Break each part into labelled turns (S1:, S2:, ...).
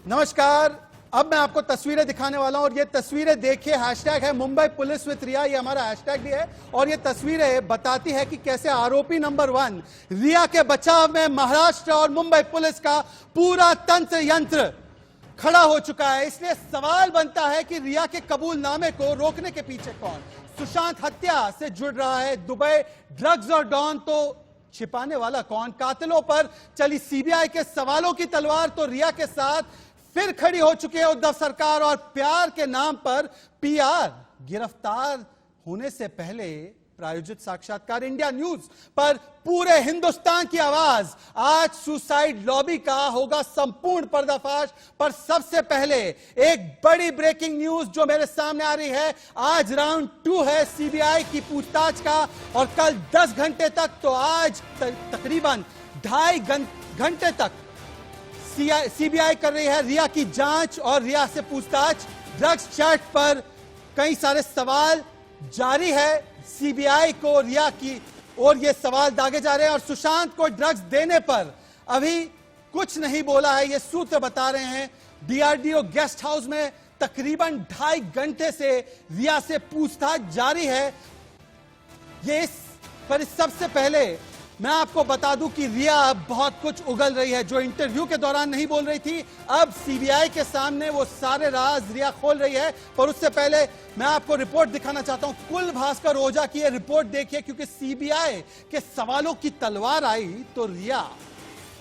S1: नमस्कार। अब मैं आपको तस्वीरें दिखाने वाला हूं और ये तस्वीरें देखिए, हैशटैग है मुंबई पुलिस विद रिया, ये हमारा हैशटैग भी है। और ये तस्वीरें बताती है कि कैसे आरोपी नंबर 1 रिया के बचाव में महाराष्ट्र और मुंबई पुलिस का पूरा तंत्र यंत्र खड़ा हो चुका है। इसलिए सवाल बनता है कि रिया के कबूलनामे को रोकने के पीछे कौन? सुशांत हत्या से जुड़ रहा है दुबई, ड्रग्स और डॉन तो छिपाने वाला कौन? कातिलों पर चली सीबीआई के सवालों की तलवार तो रिया के साथ फिर खड़ी हो चुकी है उद्धव सरकार। और प्यार के नाम पर पीआर, गिरफ्तार होने से पहले प्रायोजित साक्षात्कार, इंडिया न्यूज पर पूरे हिंदुस्तान की आवाज। आज सुसाइड लॉबी का होगा संपूर्ण पर्दाफाश। पर सबसे पहले एक बड़ी ब्रेकिंग न्यूज जो मेरे सामने आ रही है। आज राउंड 2 है सीबीआई की पूछताछ का और कल 10 घंटे तक, तो आज तकरीबन 2.5 घंटे तक सीबीआई कर रही है रिया की जांच और रिया से पूछताछ। ड्रग्स चैट पर कई सारे सवाल जारी है सीबीआई को रिया की, और ये सवाल दागे जा रहे हैं। और सुशांत को ड्रग्स देने पर अभी कुछ नहीं बोला है, ये सूत्र बता रहे हैं। डीआरडीओ गेस्ट हाउस में तकरीबन 2.5 घंटे से रिया से पूछताछ जारी है। ये पर सबसे पहले मैं आपको बता दूं कि रिया अब बहुत कुछ उगल रही है, जो इंटरव्यू के दौरान नहीं बोल रही थी। अब सीबीआई के सामने वो सारे राज रिया खोल रही है। पर उससे पहले मैं आपको रिपोर्ट दिखाना चाहता हूं। कुल भास्कर ओझा की ये रिपोर्ट देखिए, क्योंकि सीबीआई के सवालों की तलवार आई तो रिया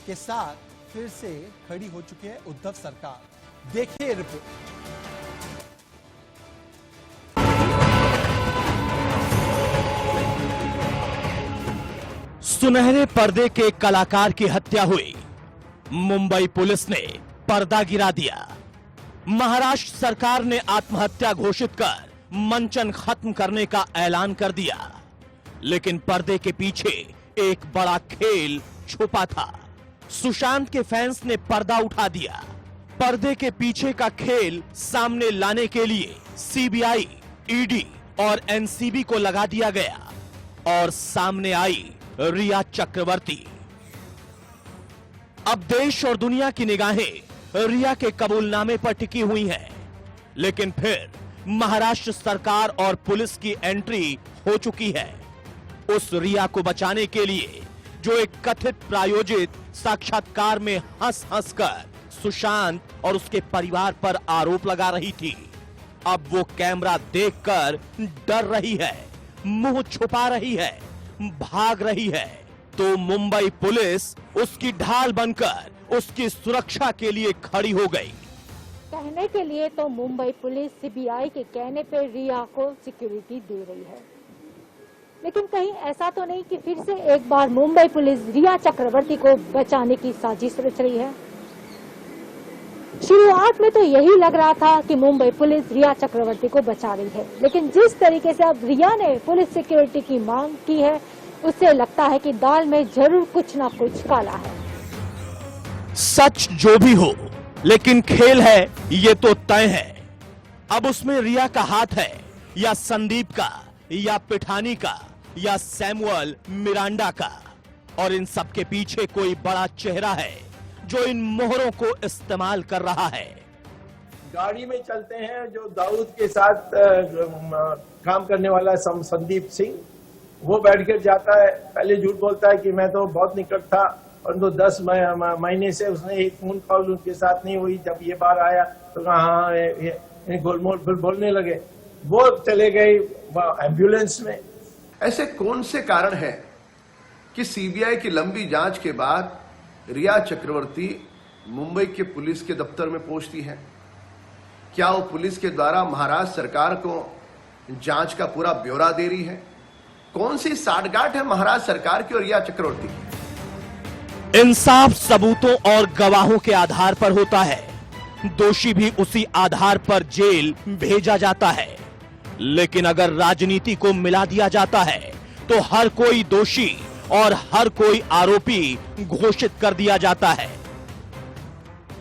S1: के साथ फिर से खड़ी हो चुकी है उद्धव सरकार। देखिए रिपोर्ट।
S2: सुनहरे पर्दे के कलाकार की हत्या हुई, मुंबई पुलिस ने पर्दा गिरा दिया। महाराष्ट्र सरकार ने आत्महत्या घोषित कर मंचन खत्म करने का ऐलान कर दिया। लेकिन पर्दे के पीछे एक बड़ा खेल छुपा था। सुशांत के फैंस ने पर्दा उठा दिया। पर्दे के पीछे का खेल सामने लाने के लिए सीबीआई, ईडी और एनसीबी को लगा दिया गया और सामने आई रिया चक्रवर्ती। अब देश और दुनिया की निगाहें रिया के कबूलनामे पर टिकी हुई हैं। लेकिन फिर महाराष्ट्र सरकार और पुलिस की एंट्री हो चुकी है। उस रिया को बचाने के लिए जो एक कथित प्रायोजित साक्षात्कार में हंस हंस कर सुशांत और उसके परिवार पर आरोप लगा रही थी, अब वो कैमरा देखकर डर रही है, मुंह छुपा रही है, भाग रही है। तो मुंबई पुलिस उसकी ढाल बनकर उसकी सुरक्षा के लिए खड़ी हो गई।
S3: कहने के लिए तो मुंबई पुलिस सीबीआई के कहने पर रिया को सिक्योरिटी दे रही है, लेकिन कहीं ऐसा तो नहीं कि फिर से एक बार मुंबई पुलिस रिया चक्रवर्ती को बचाने की साजिश रच रही है। शुरुआत में तो यही लग रहा था कि मुंबई पुलिस रिया चक्रवर्ती को बचा रही है, लेकिन जिस तरीके से अब रिया ने पुलिस सिक्योरिटी की मांग की है, उससे लगता है कि दाल में जरूर कुछ ना कुछ काला है।
S2: सच जो भी हो, लेकिन खेल है ये तो तय है। अब उसमें रिया का हाथ है या संदीप का या पिठानी का या सैमुअल मिरांडा का, और इन सब के पीछे कोई बड़ा चेहरा है जो इन मोहरों को इस्तेमाल कर रहा है।
S4: गाड़ी में चलते हैं जो दाऊद के साथ काम करने वाला संदीप सिंह, वो बैठ कर जाता है। पहले झूठ बोलता है कि मैं तो बहुत निकट था, परंतु 10 महीने से उसने एक फोन कॉल उनके साथ नहीं हुई। जब ये बार आया तो कहा हाँ, गोलमोल फिर बोलने लगे। वो चले गए एम्बुलेंस में।
S5: ऐसे कौन से कारण है कि सीबीआई की लंबी जांच के बाद रिया चक्रवर्ती मुंबई के पुलिस के दफ्तर में पहुंचती है? क्या वो पुलिस के द्वारा महाराष्ट्र सरकार को जांच का पूरा ब्यौरा दे रही है? कौन सी साठगांठ है महाराष्ट्र सरकार की और रिया चक्रवर्ती की?
S2: इंसाफ सबूतों और गवाहों के आधार पर होता है। दोषी भी उसी आधार पर जेल भेजा जाता है। लेकिन अगर राजनीति को मिला दिया जाता है तो हर कोई दोषी और हर कोई आरोपी घोषित कर दिया जाता है।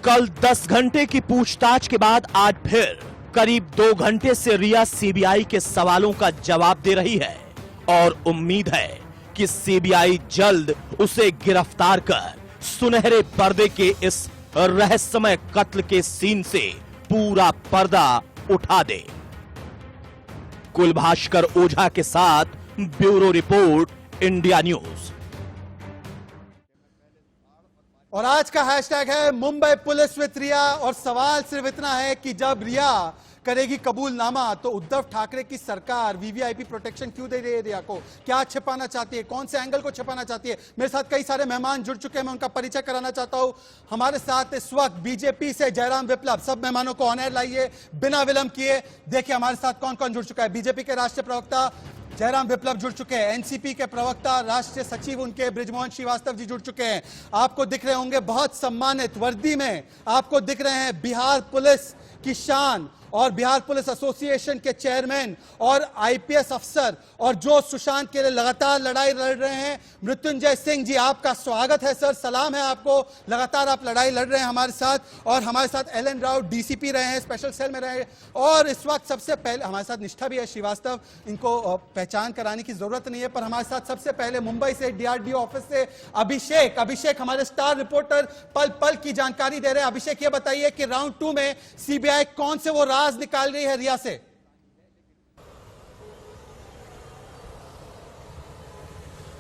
S2: कल 10 घंटे की पूछताछ के बाद आज फिर करीब 2 घंटे से रिया सीबीआई के सवालों का जवाब दे रही है और उम्मीद है कि सीबीआई जल्द उसे गिरफ्तार कर सुनहरे पर्दे के इस रहस्यमय कत्ल के सीन से पूरा पर्दा उठा दे। कुलभास्कर ओझा के साथ ब्यूरो रिपोर्ट, इंडिया न्यूज।
S1: और आज का हैशटैग है मुंबई पुलिस विद रिया। और सवाल सिर्फ इतना है कि जब रिया करेगी कबूलनामा तो उद्धव ठाकरे की सरकार वीवीआईपी प्रोटेक्शन क्यों दे रही है रिया को? क्या छिपाना चाहती है? कौन से एंगल को छिपाना चाहती है? मेरे साथ कई सारे मेहमान जुड़ चुके हैं, मैं उनका परिचय कराना चाहता हूं। हमारे साथ इस वक्त बीजेपी से जयराम विप्लव। सब मेहमानों को ऑन एयर लाइए बिना विलंब किए। देखिए हमारे साथ कौन कौन जुड़ चुका है। बीजेपी के राष्ट्रीय प्रवक्ता जयराम विप्लव जुड़ चुके हैं। एनसीपी के प्रवक्ता राष्ट्रीय सचिव उनके बृजमोहन श्रीवास्तव जी जुड़ चुके हैं। आपको दिख रहे होंगे बहुत सम्मानित वर्दी में, आपको दिख रहे हैं बिहार पुलिस की शान और बिहार पुलिस एसोसिएशन के चेयरमैन और आईपीएस अफसर और जो सुशांत के लिए लगातार लड़ाई लड़ रहे हैं, मृत्युंजय सिंह जी। आपका स्वागत है सर, सलाम है आपको। लगातार आप लड़ाई लड़ रहे हैं हमारे साथ। और हमारे साथ एलन राव डीसीपी रहे हैं, स्पेशल सेल में रहे हैं। और इस वक्त सबसे पहले हमारे साथ निष्ठा भी है श्रीवास्तव, इनको पहचान कराने की जरूरत नहीं है। पर हमारे साथ सबसे पहले मुंबई से डीआरडीओ ऑफिस से अभिषेक हमारे स्टार रिपोर्टर पल पल की जानकारी दे रहे हैं। अभिषेक ये बताइए कि राउंड 2 में सीबीआई कौन से वो राज निकाल रही है रिया से?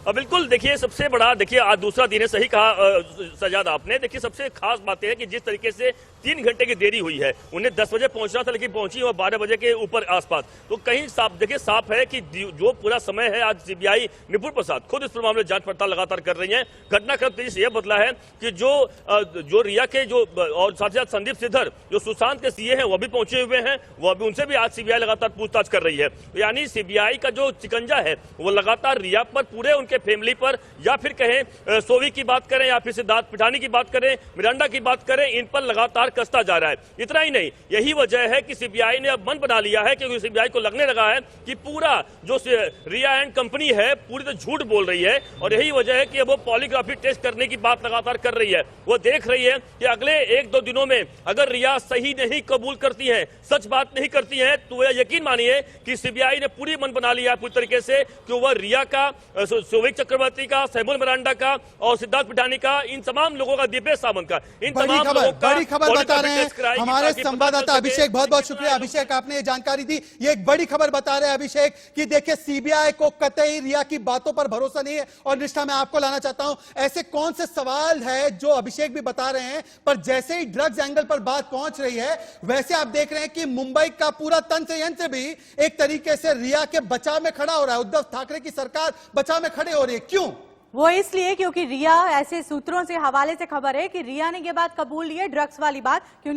S6: बिल्कुल, देखिए सबसे बड़ा, देखिए आज दूसरा दिन है, सही कहा सजाद आपने। देखिए सबसे खास बात है कि जिस तरीके से 3 घंटे की देरी हुई है, उन्हें 10 बजे पहुंचना था लेकिन पहुंची और 12 बजे के ऊपर आसपास। तो कहीं साफ, देखिए साफ है कि जो पूरा समय है, आज सीबीआई निपुण प्रसाद खुद इस मामले में जांच पड़ताल लगातार कर रही है। घटनाक्रम तेजी से यह बदला है कि जो रिया के जो और साथ ही साथ संदीप सिद्धर जो सुशांत के सीए हैं वो भी पहुंचे हुए हैं, वो अभी उनसे भी आज सीबीआई लगातार पूछताछ कर रही है। यानी सीबीआई का जो शिकंजा है वो लगातार रिया पर, पूरे उनके फैमिली पर, या फिर कहें सोवी की बात करें या फिर सिद्धार्थ पिठानी की बात करें, मिरांडा की बात करें, इन पर लगातार कसता जा रहा है। इतना ही नहीं, यही वजह है कि सीबीआई ने अब मन बना लिया है, क्योंकि सीबीआई को लगने लगा है कि पूरा जो रिया एंड कंपनी है पूरी तो झूठ बोल रही है। और यही वजह है कि अब वो पॉलीग्राफी टेस्ट करने की बात लगातार कर रही है। वो देख रही है कि अगले 1-2 दिनों में अगर रिया सही नहीं कबूल करती है, सच बात नहीं करती है, तो यह यकीन मानिए कि सीबीआई ने पूरी मन बना लिया है पूरी तरीके से कि वह रिया का, सोविक चक्रवर्ती का, सैमुअल मिरांडा का और सिद्धार्थ पिठानी का, इन तमाम लोगों का, दीपेश सावंत का, इन तमाम लोगों का
S1: बड़ी खबर बता रहे हैं हमारे संवाददाता अभिषेक। बहुत बहुत शुक्रिया अभिषेक, आपने ये जानकारी दी। ये एक बड़ी खबर बता रहे हैं अभिषेक कि देखिए सीबीआई को कतई रिया की बातों पर भरोसा नहीं है। और निष्ठा, मैं आपको लाना चाहता हूं, ऐसे कौन से सवाल है जो अभिषेक भी बता रहे हैं, पर जैसे ही ड्रग्स एंगल पर बात पहुंच रही है वैसे आप देख रहे हैं कि मुंबई का पूरा तंत्र यंत्र भी एक तरीके से रिया के बचाव में खड़ा हो रहा है। उद्धव ठाकरे की सरकार बचाव में खड़े हो रही है। क्यों?
S7: वो इसलिए क्योंकि रिया, ऐसे सूत्रों से हवाले से खबर है कि रिया ने ये बात कबूल ली है, ड्रग्स वाली बात, कि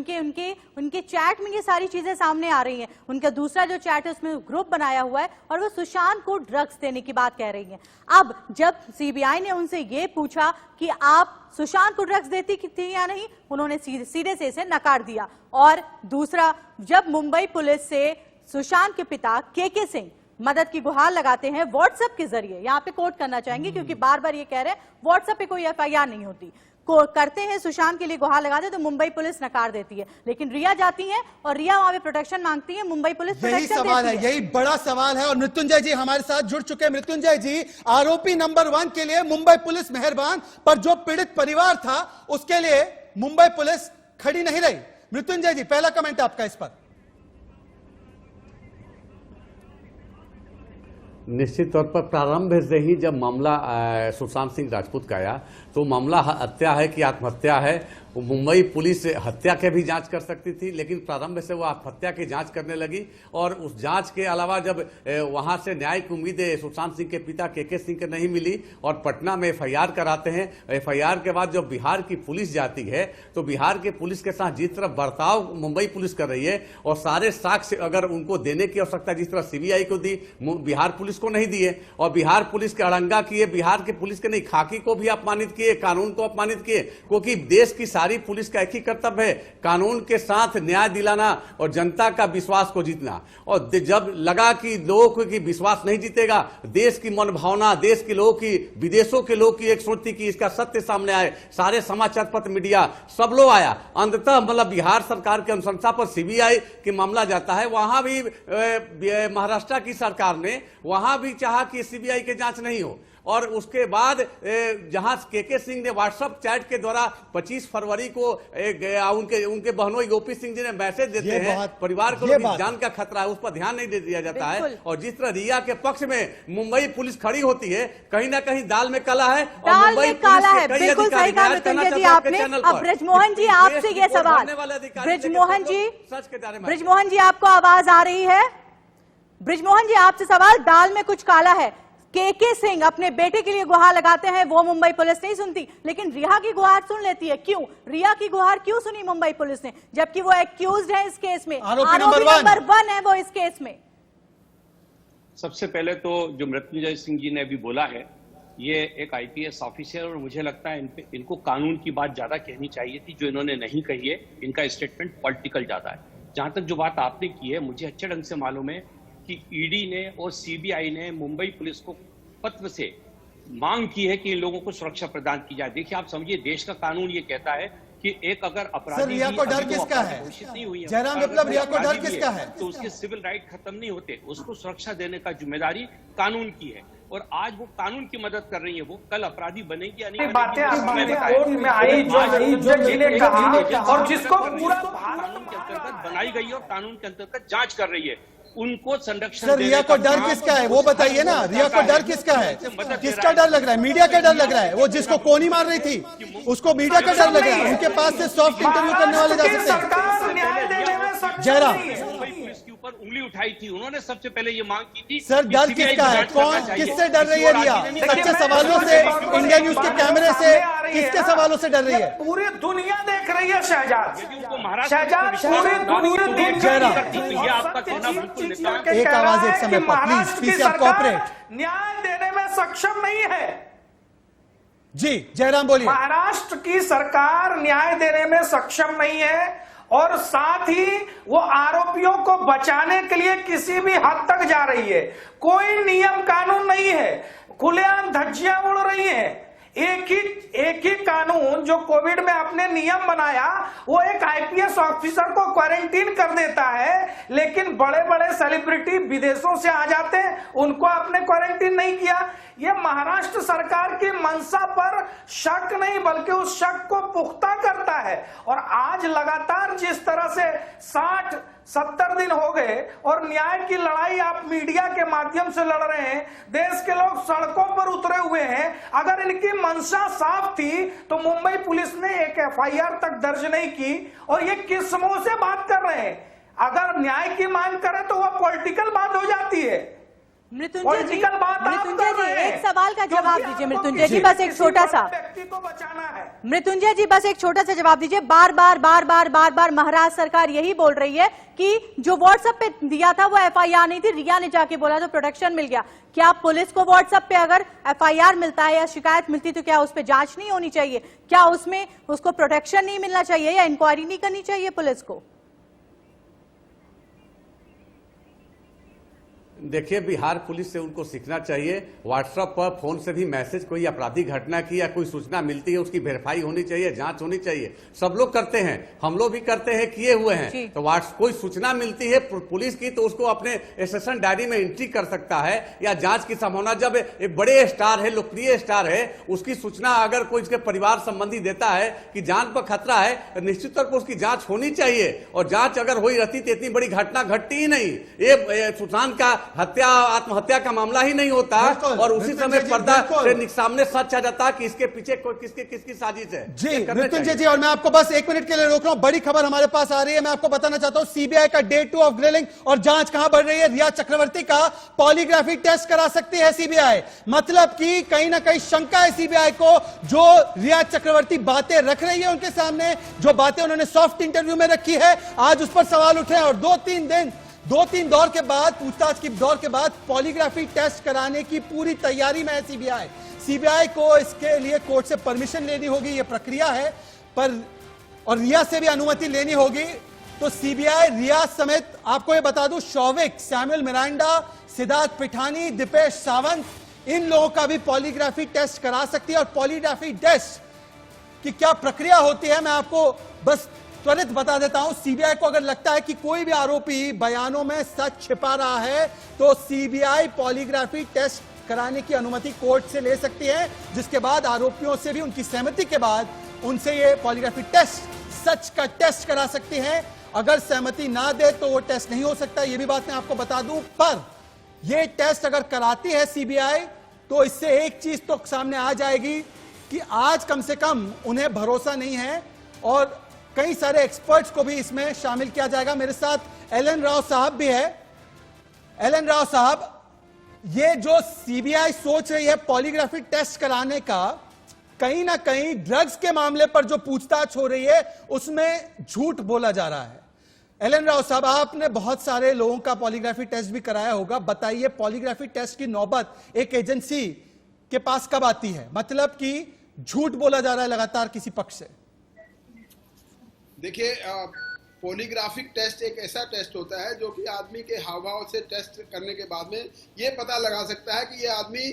S7: उनके चैट में ये सारी चीजें सामने आ रही हैं। उनका दूसरा जो चैट है उसमें ग्रुप बनाया हुआ है और वो सुशांत को ड्रग्स देने की बात कह रही है। अब जब सीबीआई ने उनसे ये पूछा कि आप सुशांत को ड्रग्स देती थी या नहीं, उन्होंने सीधे से इसे नकार दिया। और दूसरा, जब मुंबई पुलिस से सुशांत के पिता के सिंह मदद की गुहार लगाते हैं व्हाट्सएप के जरिए, यहाँ पे कोट करना चाहेंगे क्योंकि बार बार ये कह रहे हैं व्हाट्सएप पे कोई एफआईआर नहीं होती, करते हैं, सुशांत के लिए गुहार लगाते हैं तो मुंबई पुलिस नकार देती है। लेकिन रिया जाती है और रिया वहां पे प्रोटेक्शन मांगती है, मुंबई पुलिस
S1: यही सवाल है, यही बड़ा सवाल है। और मृत्युंजय जी हमारे साथ जुड़ चुके हैं। मृत्युंजय जी, आरोपी नंबर 1 के लिए मुंबई पुलिस मेहरबान, पर जो पीड़ित परिवार था उसके लिए मुंबई पुलिस खड़ी नहीं रही। मृत्युंजय जी, पहला कमेंट आपका इस पर।
S8: निश्चित तौर पर प्रारंभ से ही जब मामला सुशांत सिंह राजपूत का आया तो मामला हत्या है कि आत्महत्या है, मुंबई पुलिस हत्या के भी जांच कर सकती थी, लेकिन प्रारंभ से वो आत्महत्या की जांच करने लगी। और उस जांच के अलावा जब वहां से न्यायिक उम्मीदें सुशांत सिंह के पिता के सिंह के नहीं मिली और पटना में एफआईआर कराते हैं, एफआईआर के बाद जब बिहार की पुलिस जाती है तो बिहार के पुलिस के साथ जिस तरह बर्ताव मुंबई पुलिस कर रही है और सारे साक्ष्य अगर उनको देने की आवश्यकता जिस तरह सीबीआई को दी, बिहार पुलिस को नहीं दिए, और बिहार पुलिस के अड़ंगा किए, बिहार के पुलिस के नहीं, खाकी को भी अपमानित किए, कानून को अपमानित किए, क्योंकि देश की सारी पुलिस का एक ही कर्तव्य है कानून के साथ न्याय दिलाना और जनता का विश्वास को जीतना। और जब लगा कि लोगों की विश्वास नहीं जीतेगा, देश की मनभावना, देश के लोगों की, विदेशों के लोगों की एक सोच थी कि इसका सत्य सामने आए, सारे समाचार पत्र, मीडिया, सब लोग आया। अंततः मतलब बिहार सरकार की अनुशंसा पर सीबीआई के मामला जाता है। वहां भी महाराष्ट्र की सरकार ने वहां भी चाहा कि सीबीआई की जांच नहीं हो, और उसके बाद जहां के सिंह ने व्हाट्सएप चैट के द्वारा 25 फरवरी को उनके बहनों योपी सिंह जी ने मैसेज देते हैं, परिवार को जान का खतरा है, उस पर ध्यान नहीं दिया जाता है। और जिस तरह रिया के पक्ष में मुंबई पुलिस खड़ी होती है, कहीं ना कहीं दाल में काला है और मुंबई पुलिस के कई अधिकारी
S7: जी आपने। अब ब्रिजमोहन जी आपसे ये सवाल, ब्रिजमोहन जी आपको आवाज आ रही है? ब्रिजमोहन जी आपसे सवाल, दाल में कुछ काला है। के सिंह अपने बेटे के लिए गुहार लगाते हैं, वो मुंबई पुलिस नहीं सुनती, लेकिन रिया की गुहार सुन लेती है। क्यों? रिया की गुहार क्यों सुनी मुंबई पुलिस ने, जबकि वो एक्यूज्ड है इस केस में, आरोपी नंबर 1 है वो इस केस में।
S9: सबसे पहले तो जो मृत्युंजय सिंह जी ने अभी बोला है, ये एक आईपीएस ऑफिसर, और मुझे लगता है इनको कानून की बात ज्यादा कहनी चाहिए थी, जो इन्होंने नहीं कही है। इनका स्टेटमेंट पॉलिटिकल ज्यादा है। जहां तक जो बात आपने की है, मुझे अच्छे ढंग से मालूम है कि ईडी ने और सीबीआई ने मुंबई पुलिस को पत्र से मांग की है कि इन लोगों को सुरक्षा प्रदान की जाए। देखिए, आप समझिए, देश का कानून ये कहता है कि एक अगर अपराधी
S1: रिया को डर किसका है?
S9: नहीं हुई है,
S1: जयराम विप्लव, रिया को डर किसका है?
S9: तो उसके सिविल राइट खत्म नहीं होते, उसको सुरक्षा देने का जिम्मेदारी कानून की है, और आज वो कानून की मदद कर रही है। वो कल अपराधी बनेगी या नहीं
S10: बातें कोर्ट में आई जो जिन्हें कहा और जिसको पूरा
S9: कानून के अंतर्गत बनाई गई है और कानून के अंतर्गत जांच कर रही है, उनको संरक्षण।
S1: सर, रिया को डर किसका है वो बताइए ना, रिया को डर किसका है? किसका डर लग रहा है? मीडिया का डर लग रहा है। वो जिसको कोनी मार रही थी उसको मीडिया का डर लग रहा है। उनके पास से सॉफ्ट इंटरव्यू करने वाले जा सकते हैं। जयराम,
S9: पुलिस के ऊपर उंगली उठाई थी, उन्होंने सबसे पहले ये मांग की थी।
S1: सर, डर किसका है? कौन, किससे डर रही है रिया? सच्चे सवालों से, इंडिया न्यूज के कैमरे से, किसके सवालों से डर रही है?
S10: पूरी दुनिया देख रही है शहजाद।
S9: शहजाद
S10: पूरी दुनिया
S1: जयराम, एक आवाज एक समय पर प्लीज, प्लीज आप कोऑपरेट।
S10: न्याय देने में सक्षम नहीं है।
S1: जी जयराम बोलिए।
S10: महाराष्ट्र की सरकार न्याय देने में सक्षम नहीं है, और साथ ही वो आरोपियों को बचाने के लिए किसी भी हद तक जा रही है। कोई नियम कानून नहीं है, खुलेआम धज्जियां उड़ रही हैं। एक ही कानून जो कोविड में अपने नियम बनाया, वो एक आईपीएस ऑफिसर को क्वारंटीन कर देता है, लेकिन बड़े बड़े सेलिब्रिटी विदेशों से आ जाते हैं, उनको आपने क्वारंटीन नहीं किया। ये महाराष्ट्र सरकार की मंशा पर शक नहीं, बल्कि उस शक को पुख्ता करता है। और आज लगातार जिस तरह से 60-70 दिन हो गए और न्याय की लड़ाई आप मीडिया के माध्यम से लड़ रहे हैं, देश के लोग सड़कों पर उतरे हुए हैं। अगर इनकी मंशा साफ थी तो मुंबई पुलिस ने एक एफआईआर तक दर्ज नहीं की, और ये किस मुंह से बात कर रहे हैं? अगर न्याय की मांग करें तो वह पॉलिटिकल बात हो जाती है।
S7: मृत्युंजय जी, एक सवाल का जवाब दीजिए। मृत्युंजय जी, बस एक छोटा सा,
S10: व्यक्ति को बचाना है।
S7: मृत्युंजय जी, बस एक छोटा सा जवाब दीजिए। बार बार महाराष्ट्र सरकार यही बोल रही है कि जो व्हाट्सएप पे दिया था वो एफआईआर नहीं थी, रिया ने जाके बोला तो प्रोटेक्शन मिल गया। क्या पुलिस को व्हाट्सएप पे अगर एफआईआर मिलता है या शिकायत मिलती तो क्या उस पर जांच नहीं होनी चाहिए? क्या उसमें उसको प्रोटेक्शन नहीं मिलना चाहिए या इंक्वायरी नहीं करनी चाहिए पुलिस को?
S8: देखिए, बिहार पुलिस से उनको सीखना चाहिए। व्हाट्सएप पर फोन से भी मैसेज, कोई आपराधिक घटना की या कोई सूचना मिलती है, उसकी वेरीफाई होनी चाहिए, जांच होनी चाहिए। सब लोग करते हैं, हम लोग भी करते हैं, किए हुए हैं। तो कोई सूचना मिलती है पुलिस की तो उसको अपने सेशन डायरी में एंट्री कर सकता है, या जांच की संभावना। जब एक बड़े स्टार है, लोकप्रिय स्टार है, उसकी सूचना अगर कोई उसके परिवार संबंधी देता है कि जान पर खतरा है, निश्चित तौर पर उसकी जांच होनी चाहिए। और जांच अगर हुई रहती तो इतनी बड़ी घटना घटती ही नहीं। ये सुशांत का हत्या, आत्महत्या का मामला ही नहीं होता, और उसी समय पर्दा से सामने सच आ जाता कि इसके पीछे किसकी साजिश है।
S1: जी मृत्युंजय जी, और मैं आपको बस 1 मिनट के लिए रोक रहा हूं। बड़ी खबर हमारे पास आ रही है, मैं आपको बताना चाहता हूं। सीबीआई का डे 2 ऑफ ग्रिलिंग और जांच कहां बढ़ रही है? रिया चक्रवर्ती का पॉलीग्राफी टेस्ट करा सकती है सीबीआई। मतलब कि कहीं ना कहीं शंका है सीबीआई को, जो रिया चक्रवर्ती बातें रख रही है उनके सामने, जो बातें उन्होंने सॉफ्ट इंटरव्यू में रखी है, आज उस पर सवाल उठे हैं। और 2-3 दौर के बाद, पूछताछ की दौर के बाद पॉलीग्राफी टेस्ट कराने की पूरी तैयारी में है सीबीआई को इसके लिए कोर्ट से परमिशन लेनी होगी, यह प्रक्रिया है, पर और रिया से भी अनुमति लेनी होगी। तो सीबीआई रिया समेत, आपको यह बता दूं, शौविक, सैमुअल मिरांडा, सिद्धार्थ पिठानी, दीपेश सावंत, इन लोगों का भी पॉलीग्राफी टेस्ट करा सकती है। और पॉलीग्राफी टेस्ट की क्या प्रक्रिया होती है, मैं आपको बस त्वरित बता देता हूं। सीबीआई को अगर लगता है कि कोई भी आरोपी बयानों में सच छिपा रहा है तो सीबीआई पॉलीग्राफी टेस्ट कराने की अनुमति कोर्ट से ले सकती है, जिसके बाद आरोपियों से भी उनकी सहमति के बाद उनसे ये पॉलीग्राफी टेस्ट, सच का टेस्ट करा सकती है। अगर सहमति ना दे तो वो टेस्ट नहीं हो सकता, ये भी बात मैं आपको बता दूं। पर ये टेस्ट अगर कराती है सीबीआई तो इससे एक चीज तो सामने आ जाएगी कि आज कम से कम उन्हें भरोसा नहीं है और कई सारे एक्सपर्ट्स को भी इसमें शामिल किया जाएगा। मेरे साथ एलन राव साहब भी है। एलन राव साहब, ये जो सीबीआई सोच रही है पॉलीग्राफी टेस्ट कराने का, कहीं ना कहीं ड्रग्स के मामले पर जो पूछताछ हो रही है उसमें झूठ बोला जा रहा है। एलन राव साहब, आपने बहुत सारे लोगों का पॉलीग्राफी टेस्ट भी कराया होगा, बताइए पॉलीग्राफी टेस्ट की नौबत एक एजेंसी के पास कब आती है? मतलब कि झूठ बोला जा रहा है लगातार किसी पक्ष से।
S11: देखिए, पॉलीग्राफिक टेस्ट एक ऐसा टेस्ट होता है जो कि आदमी के हाव भाव से टेस्ट करने के बाद में ये पता लगा सकता है कि ये आदमी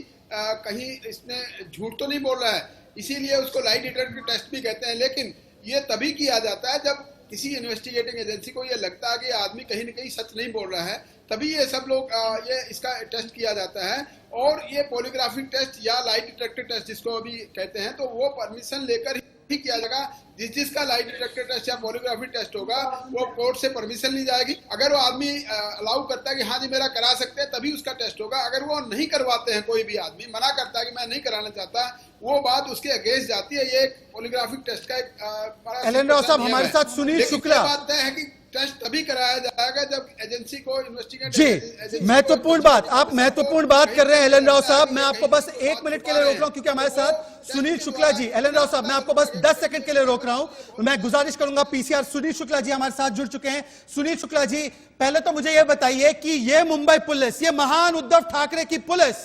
S11: कहीं इसने झूठ तो नहीं बोल रहा है, इसीलिए उसको लाई डिटेक्टर टेस्ट भी कहते हैं। लेकिन ये तभी किया जाता है जब किसी इन्वेस्टिगेटिंग एजेंसी को ये लगता है कि आदमी कहीं न कहीं सच नहीं बोल रहा है, तभी ये सब लोग ये इसका टेस्ट किया जाता है। और ये पॉलीग्राफिक टेस्ट या लाई डिटेक्टर टेस्ट जिसको अभी कहते हैं, तो वो परमिशन लेकर ही किया जाएगा। जिसका लाई डिटेक्टर टेस्ट या पॉलीग्राफी टेस्ट होगा वो कोर्ट से परमिशन ली जाएगी। अगर वो आदमी अलाउ करता है कि हाँ जी मेरा करा सकते हैं, तभी उसका टेस्ट होगा। अगर वो नहीं करवाते हैं, कोई भी आदमी मना करता है कि मैं नहीं कराना चाहता, वो बात उसके अगेंस्ट जाती है। ये पॉलीग्राफिक टेस्ट का एक
S1: एलन राव साहब, हमारे साथ सुनील शुक्ला।
S11: बात है कि टेस्ट तभी कराया जाएगा जब एजेंसी को इन्वेस्टिगेट।
S1: जी, महत्वपूर्ण बात, आप महत्वपूर्ण बात कर रहे हैं एलन राव साहब। मैं आपको बस 1 मिनट के लिए रोक रहा हूं क्योंकि हमारे साथ सुनील शुक्ला जी। एलन राव साहब, मैं आपको बस 10 सेकंड के लिए रोक रहा हूं। मैं गुजारिश करूंगा, पीसीआर सुनील शुक्ला जी हमारे साथ जुड़ चुके हैं। सुनील शुक्ला जी, पहले तो मुझे यह बताइए कि ये मुंबई पुलिस, ये महान उद्धव ठाकरे की पुलिस,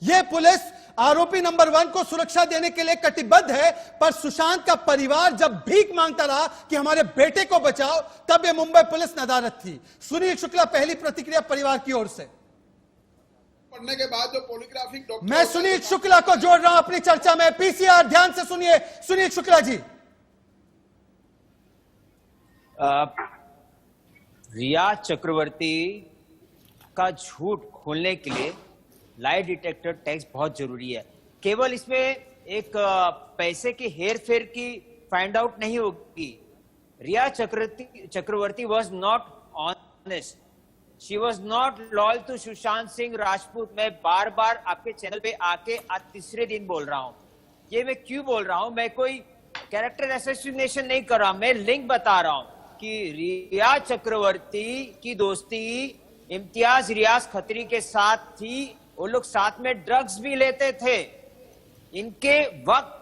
S1: ये पुलिस आरोपी नंबर 1 को सुरक्षा देने के लिए कटिबद्ध है, पर सुशांत का परिवार जब भीख मांगता रहा कि हमारे बेटे को बचाओ, तब ये मुंबई पुलिस नदारद थी। सुनील शुक्ला, पहली प्रतिक्रिया परिवार की ओर से।
S11: पढ़ने के बाद जो पॉलीग्राफिक डॉक्टर,
S1: मैं सुनील शुक्ला को जोड़ रहा हूं अपनी चर्चा में। पीसीआर, ध्यान से सुनिए। सुनील शुक्ला जी,
S12: रिया चक्रवर्ती का झूठ खोलने के लिए लाई डिटेक्टर टेस्ट बहुत जरूरी है। केवल इसमें एक पैसे की हेर फेर की फाइंड आउट नहीं होगी। Rhea Chakraborty was not honest, she was not loyal to Sushant Singh Rajput. मैं बार बार आपके चैनल पे आके आज तीसरे दिन बोल रहा हूं। ये मैं क्यों बोल रहा हूं? मैं कोई कैरेक्टर असोसिएशन नहीं कर रहा, मैं लिंक बता रहा हूं कि रिया चक्रवर्ती की दोस्ती इम्तियाज रियाज खत्री के साथ थी। वो लोग साथ में ड्रग्स भी लेते थे। इनके वक्त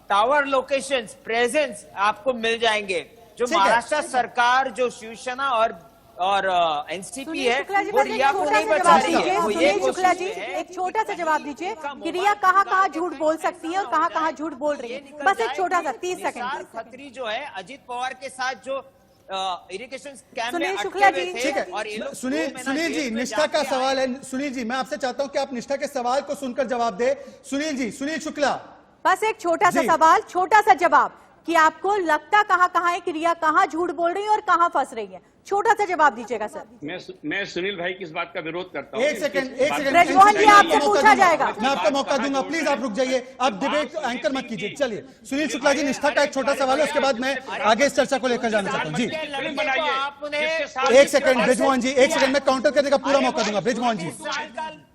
S12: टावर लोकेशंस, प्रेजेंस आपको मिल जाएंगे। जो महाराष्ट्र सरकार, जो शिवसेना और एनसीपी है, वो रिया को नहीं बचा रही है। वो ये
S7: शुक्ला जी, एक छोटा सा जवाब दीजिए कि रिया कहाँ झूठ बोल सकती है और कहाँ झूठ बोल रही है। बस एक छोटा सा 30 सेकंड।
S12: खत्री जो है अजित पवार के साथ जो इरिगेशन स्कैम में
S7: शुक्ला जी,
S1: ठीक है। सुनील जी, निष्ठा का सवाल है। सुनील जी, मैं आपसे चाहता हूं कि आप निष्ठा के सवाल को सुनकर जवाब दे। सुनील जी, सुनील शुक्ला,
S7: बस एक छोटा सा सवाल, छोटा सा जवाब कि आपको लगता कहाँ है कि रिया कहाँ झूठ बोल रही है और कहाँ फंस रही है? छोटा सा जवाब दीजिएगा सर।
S9: मैं सुनील भाई की इस बात का विरोध करता हूँ।
S1: एक सेकंड
S7: ब्रजमोहन जी, आपसे पूछा जाएगा।
S1: मैं आपको मौका दूंगा, प्लीज आप रुक जाइए, आप डिबेट एंकर मत कीजिए। चलिए सुनील शुक्ला जी, निष्ठा का एक छोटा सवाल है, उसके बाद मैं आगे इस चर्चा को लेकर जाना चाहता हूँ। जी, एक सेकंड ब्रजमोहन जी, एक सेकंड, मैं काउंटर करने का पूरा मौका दूंगा। ब्रजमोहन जी,